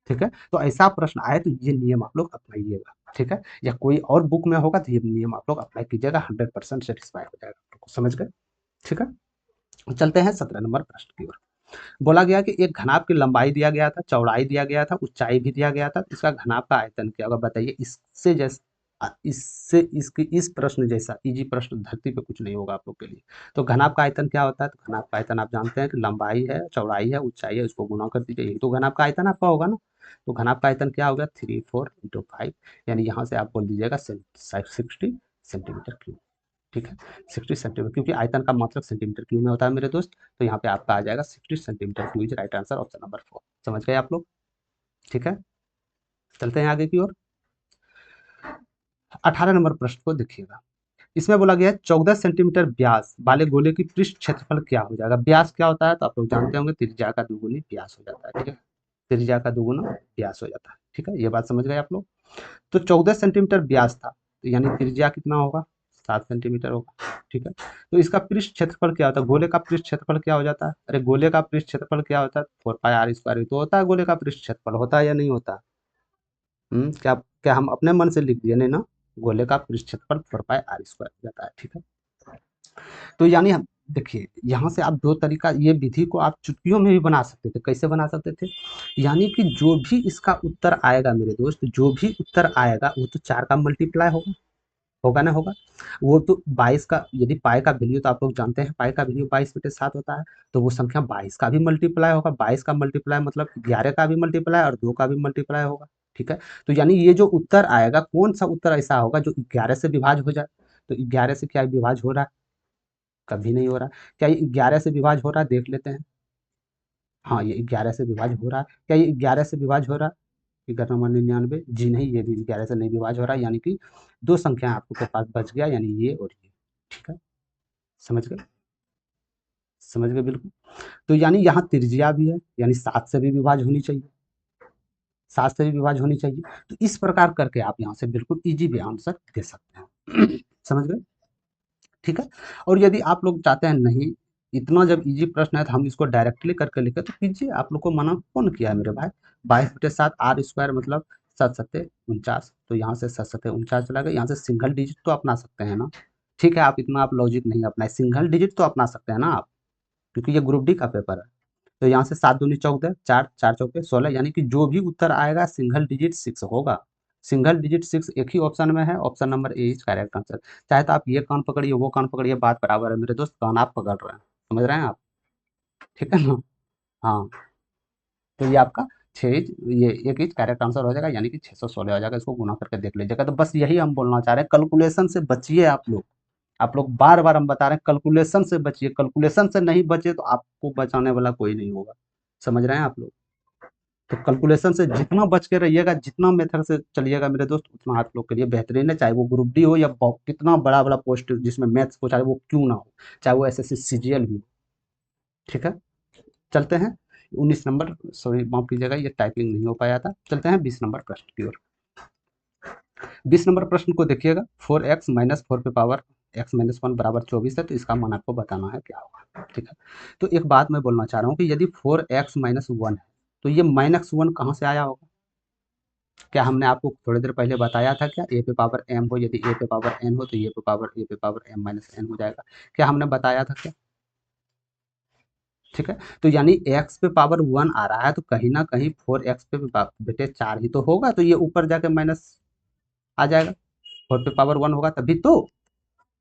ठीक है। तो ऐसा प्रश्न आए तो ये नियम आप लोग अपनाइएगा। ठीक है। या कोई और बुक में होगा तो ये नियम आप लोग अप्लाई कीजिएगा, 100% सेटिस्फाई हो जाएगा आप लोग को। समझ गए? ठीक है। चलते हैं 17 नंबर प्रश्न की ओर। बोला गया कि एक घनाभ की लंबाई दिया गया था, चौड़ाई दिया गया था, ऊंचाई भी दिया गया था, इसका घनाभ का आयतन क्या होगा बताइए। इससे जैसे इससे इसकी इस प्रश्न जैसा इजी प्रश्न धरती पे कुछ नहीं होगा आप लोग के लिए। तो घनाभ का आयतन क्या होता है? तो घनाभ का आयतन आप जानते हैं कि लंबाई है, चौड़ाई है, ऊंचाई है, उसको गुना कर दीजिए, यही तो घनाभ का आयतन आपका होगा ना। तो घनाभ का आयतन क्या होगा? 3 4 × 5, यानी यहाँ से आप बोल दीजिएगा 60 सेंटीमीटर क्यूब। ठीक है। 60 सेंटीमीटर, क्योंकि आयतन का मात्रक सेंटीमीटर क्यूब में होता है मेरे दोस्त। तो यहाँ पे आपका आ जाएगा 60 centimetre cube is right answer, option number 4। समझ गए आप लोग? ठीक है। चलते हैं आगे की ओर। 18 नंबर प्रश्न को देखिएगा। इसमें बोला गया है 14 सेंटीमीटर व्यास वाले गोले की पृष्ठ क्षेत्रफल क्या हो जाएगा। व्यास क्या होता है तो आप लोग जानते होंगे, त्रिज्या का दुगुनी व्यास हो जाता है। ठीक है। त्रिज्या का दुगुना व्यास हो जाता है। ठीक है, ये बात समझ गए आप लोग। तो 14 सेंटीमीटर व्यास था, तो यानी त्रिज्या कितना होगा? 7 सेंटीमीटर होगा। ठीक है। तो इसका पृष्ठ क्षेत्रफल क्या होता है? गोले का पृष्ठ क्षेत्रफल क्या हो जाता है? अरे गोले का पृष्ठ क्षेत्रफल क्या होता है? 4πr² तो होता है गोले का पृष्ठ क्षेत्रफल, होता है या नहीं होता? क्या क्या हम अपने मन से लिख दिए? नहीं ना। गोले का पृष्ठ क्षेत्रफल 4πr² हो जाता है। ठीक है। तो यानी हम देखिए, यहाँ से आप दो तरीका, ये विधि को आप चुटकियों में भी बना सकते थे। कैसे बना सकते थे? यानी कि जो भी इसका उत्तर आएगा मेरे दोस्त, जो भी उत्तर आएगा वो तो 4 का मल्टीप्लाई होगा, होगा ना होगा। वो तो 22 का, यदि पाई का वैल्यू तो आप लोग जानते हैं, पाई का वैल्यू 22/7 होता है। तो वो संख्या 22 का भी मल्टीप्लाई होगा। 22 का मल्टीप्लाई मतलब 11 का भी मल्टीप्लाई और 2 का भी मल्टीप्लाई होगा। ठीक है। तो यानी ये जो उत्तर आएगा, कौन सा उत्तर ऐसा होगा जो 11 से विभाज्य हो जाए? तो 11 से क्या विभाज्य हो रहा है? कभी नहीं हो रहा। क्या ये 11 से विभाज्य हो रहा है? देख लेते हैं। हाँ, ये 11 से विभाज्य हो रहा है। क्या ये 11 से विभाज्य हो रहा है? फिगर नंबर 99, जी नहीं, ये भी 11 से नहीं विभाज्य हो रहा है। यानी कि दो संख्या आपके पास बच गया, यानी ये और ये। ठीक है। समझ गए? समझ गए बिल्कुल। तो यानी यहाँ त्रिज्या भी है, यानी 7 से भी विभाज्य होनी चाहिए, 7 से भी विभाज्य होनी चाहिए। तो इस प्रकार करके आप यहाँ से बिल्कुल इजी भी आंसर दे सकते हैं। समझ गए? ठीक है। और यदि आप लोग चाहते हैं नहीं, इतना जब इजी प्रश्न है तो हम इसको डायरेक्टली करके लिखे, तो कीजिए, आप लोग को मना कौन किया है मेरे भाई। 22/7 r² मतलब 7×7 = 49। तो यहाँ से 7×7 = 49 चला गया। यहाँ से सिंगल डिजिट तो अपना सकते हैं ना। ठीक है, आप इतना आप लॉजिक नहीं अपनाए, सिंगल डिजिट तो अपना सकते हैं ना आप, क्योंकि ये ग्रुप डी का पेपर है। तो यहाँ से 7 दूनी 14, 4 4 चौके 16, यानी कि जो भी उत्तर आएगा सिंगल डिजिट 6 होगा। सिंगल डिजिट 6 एक ही ऑप्शन में है, option number A is correct answer. चाहे तो आप ये कान पकड़िए वो कान पकड़िए, बात बराबर है मेरे दोस्त, कान आप पकड़ रहे हैं, समझ रहे हैं आप, ठीक है ना। हाँ, तो ये आपका 6 इज, ये एक इज करेक्ट आंसर हो जाएगा, यानी कि 616 हो जाएगा। इसको गुना करके देख लीजिएगा। तो बस यही हम बोलना चाह रहे हैं, कैलकुलेशन से बचिए आप लोग। आप लोग बार बार हम बता रहे हैं कैलकुलेशन से बचिए, कैलकुलेशन से नहीं बचे तो आपको बचाने वाला कोई नहीं होगा, समझ रहे हैं आप लोग। तो कैलकुलेशन से जितना बच के रहिएगा, जितना मेथड से चलिएगा मेरे दोस्त, उतना आप लोग के लिए बेहतरीन है। चाहे वो ग्रुप डी हो या कितना बड़ा बड़ा पोस्ट जिसमें मैथ्स हो, चाहे वो क्यों ना हो, चाहे वो एसएससी सीजीएल भी हो, ठीक है। चलते हैं 19 नंबर, सॉरी माफ कीजिएगा ये टाइपिंग नहीं हो पाया था। चलते हैं 20 नंबर प्रश्न की ओर। 20 नंबर प्रश्न को देखिएगा, 4x माइनस 4 पे पावर x माइनस 1 बराबर 24 है, तो इसका मान आपको बताना है क्या होगा, ठीक है। तो एक बात मैं बोलना चाह रहा हूँ कि यदि 4x माइनस 1 है, तो ये माइनस 1 कहाँ से आया होगा? क्या हमने आपको थोड़ी देर पहले बताया था क्या, ए पे पावर एम हो, यदि ए पे पावर एन हो तो ए पे पावर एम माइनस एन हो जाएगा, क्या हमने बताया था क्या? ठीक है। तो यानी x पे पावर 1 आ रहा है, तो कहीं ना कहीं 4x पे बेटे 4 ही तो होगा, तो ये ऊपर जाके माइनस आ जाएगा। 4 पे पावर 1 होगा तभी तो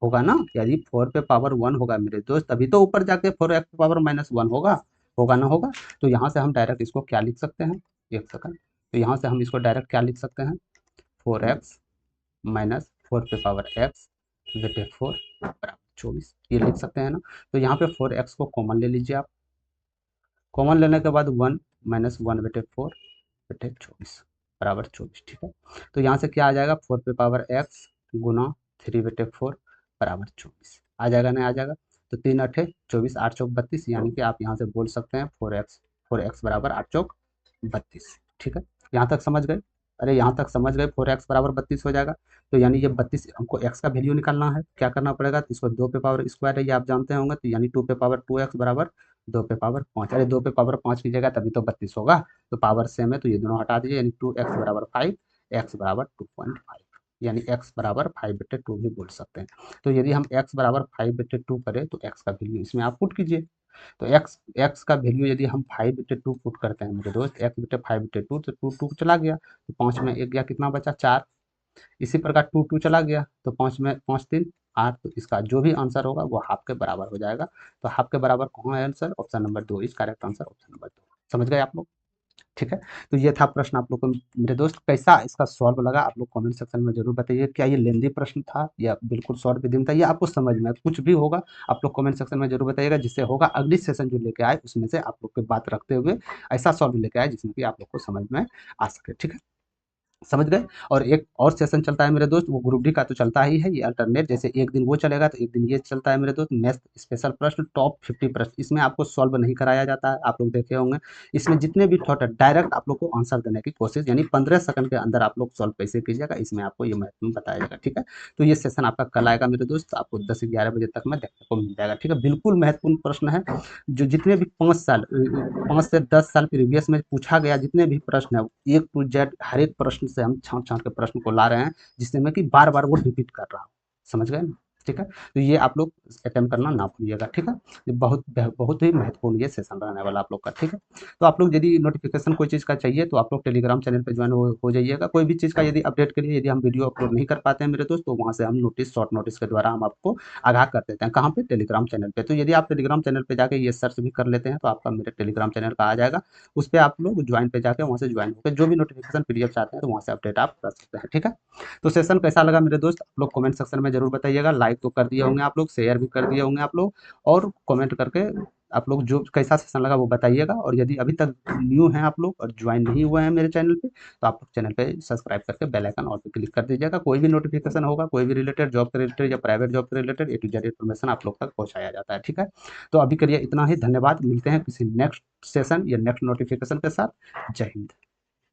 होगा ना, यदि 4 पे पावर 1 होगा मेरे दोस्त, तभी तो ऊपर जाके 4x पे पावर माइनस 1 होगा, होगा ना होगा। तो यहाँ से हम डायरेक्ट इसको क्या लिख सकते हैं, एक सेकंड, तो यहाँ से हम इसको डायरेक्ट क्या लिख सकते हैं, 4x माइनस 4 पे पावर x बटे 4 बराबर 24, ये लिख सकते हैं ना। तो यहाँ पे 4x को कॉमन ले लीजिए आप, कॉमन लेने के बाद 1 माइनस 1 बटे 4 बटे 24 बराबर 24, ठीक है। तो यहाँ से क्या आ जाएगा, 4 पे पावर x गुना 3 बटे 4 बराबर 24 आ जाएगा, नहीं आ जाएगा। तो 3 अठे 24, 8 चौक 32, यानी कि आप यहाँ से बोल सकते हैं 4x बराबर 8 चौक 32, ठीक है। यहाँ तक समझ गए? अरे यहाँ तक समझ गए, 4x बराबर 32 हो जाएगा। तो यानी ये 32, हमको x का वैल्यू निकालना है, क्या करना पड़ेगा, तो इसको 2 पे पावर स्क्वायर है, ये आप जानते होंगे, तो यानी 2 पे पावर 2x बराबर 2 पे पावर 5। अरे 2 पे पावर 5 की जगह तभी तो 32 होगा, तो पावर सेम है तो ये दोनों हटा दीजिए, यानी 2x बराबर 5, x बराबर 2.5, यानी x बराबर 5/2 भी बोल सकते हैं। तो यदि हम x बराबर 5/2 करें तो x का वैल्यू इसमें आप पुट कीजिए। तो x का वैल्यू यदि हम 5/2 पुट करते हैं मेरे दोस्त, x बटे 5/2, तो 2 चला गया, तो 5 में 1 गया, कितना बचा 4। इसी प्रकार 2 चला गया, तो 5 में 5 3 8, तो इसका जो भी आंसर होगा वो हाफ के बराबर हो जाएगा। तो हाफ के बराबर कौन है answer, option number 2 is correct answer, option number 2। समझ गए आप लोग, ठीक है। तो ये था प्रश्न आप लोग को मेरे दोस्त, कैसा इसका सॉल्व लगा आप लोग कमेंट सेक्शन में जरूर बताइए। क्या ये लेंदी प्रश्न था या बिल्कुल शॉर्ट विदिन था, या आपको समझ में कुछ भी होगा आप लोग कमेंट सेक्शन में जरूर बताइएगा, जिससे होगा अगली सेशन जो लेके आए उसमें से आप लोग की बात रखते हुए ऐसा सॉल्व लेके आए जिसमें कि आप लोग को समझ में आ सके, ठीक है। समझ गए। और एक और सेशन चलता है मेरे दोस्त, वो ग्रुप डी का तो चलता ही है, ये अल्टरनेट, जैसे एक दिन वो चलेगा तो एक दिन ये चलता है मेरे दोस्त, मैथ स्पेशल प्रश्न टॉप 50 प्रश्न, इसमें आपको सॉल्व नहीं कराया जाता है, आप लोग देखे होंगे। इसमें जितने भी थॉट है डायरेक्ट आप लोग को आंसर देने की कोशिश, यानी 15 सेकंड के अंदर आप लोग सॉल्व कैसे कीजिएगा, इसमें आपको ये मैथ में बताया जाएगा, ठीक है। तो ये सेशन आपका कल आएगा मेरे दोस्त, आपको 10 से 11 बजे तक में देखने को मिल जाएगा, ठीक है। बिल्कुल महत्वपूर्ण प्रश्न है, जो जितने भी 5 से 10 साल प्रीवियस में पूछा गया जितने भी प्रश्न है, ए टू जेड हर एक प्रश्न से हम छांट छांट के प्रश्न को ला रहे हैं, जिसमें कि बार बार वो रिपीट कर रहा हूँ, समझ गए ना, ठीक है। तो ये आप लोग अटेम्प्ट करना ना भूलिएगा, ठीक है। ये बहुत बहुत ही महत्वपूर्ण ये सेशन रहने वाला आप लोग का, ठीक है। तो आप लोग यदि नोटिफिकेशन कोई चीज़ का चाहिए तो आप लोग टेलीग्राम चैनल पर ज्वाइन हो जाइएगा, कोई भी चीज़ का यदि अपडेट के लिए यदि हम वीडियो अपलोड नहीं कर पाते हैं मेरे दोस्त, तो वहाँ से हम नोटिस शॉर्ट नोटिस के द्वारा हम आपको आगाह कर देते हैं, कहाँ पे, टेलीग्राम चैनल पे। तो यदि आप टेलीग्राम चैनल पे जाके ये सर्च भी कर लेते हैं तो आपका मेरे टेलीग्राम चैनल का आ जाएगा, उस पर आप लोग ज्वाइन पे जाके वहाँ से ज्वाइन होकर जो भी नोटिफिकेशन पीडीएफ चाहते हैं तो वहाँ से अपडेट आप कर सकते हैं, ठीक है। तो सेशन कैसा लगा मेरे दोस्त, आप लोग कमेंट सेक्शन में जरूर बताइएगा, लाइक तो कर दिए होंगे आप लोग, शेयर भी कर दिए होंगे आप लोग, और कमेंट करके आप लोग जो कैसा सेशन लगा वो बताइएगा। और यदि अभी तक न्यू हैं आप लोग और ज्वाइन नहीं हुए हैं मेरे चैनल पे, तो आप लोग चैनल पे सब्सक्राइब करके बेल आइकन ऑल पे क्लिक कर दीजिएगा, कोई भी नोटिफिकेशन होगा कोई भी रिलेटेड जॉब के रिलेटेड या प्राइवेट जॉब के related A to Z information आप लोग तक पहुंचाया जाता है, ठीक है। तो अभी के लिए इतना ही, धन्यवाद, मिलते हैं किसी नेक्स्ट सेशन या नेक्स्ट नोटिफिकेशन के साथ। जय हिंद।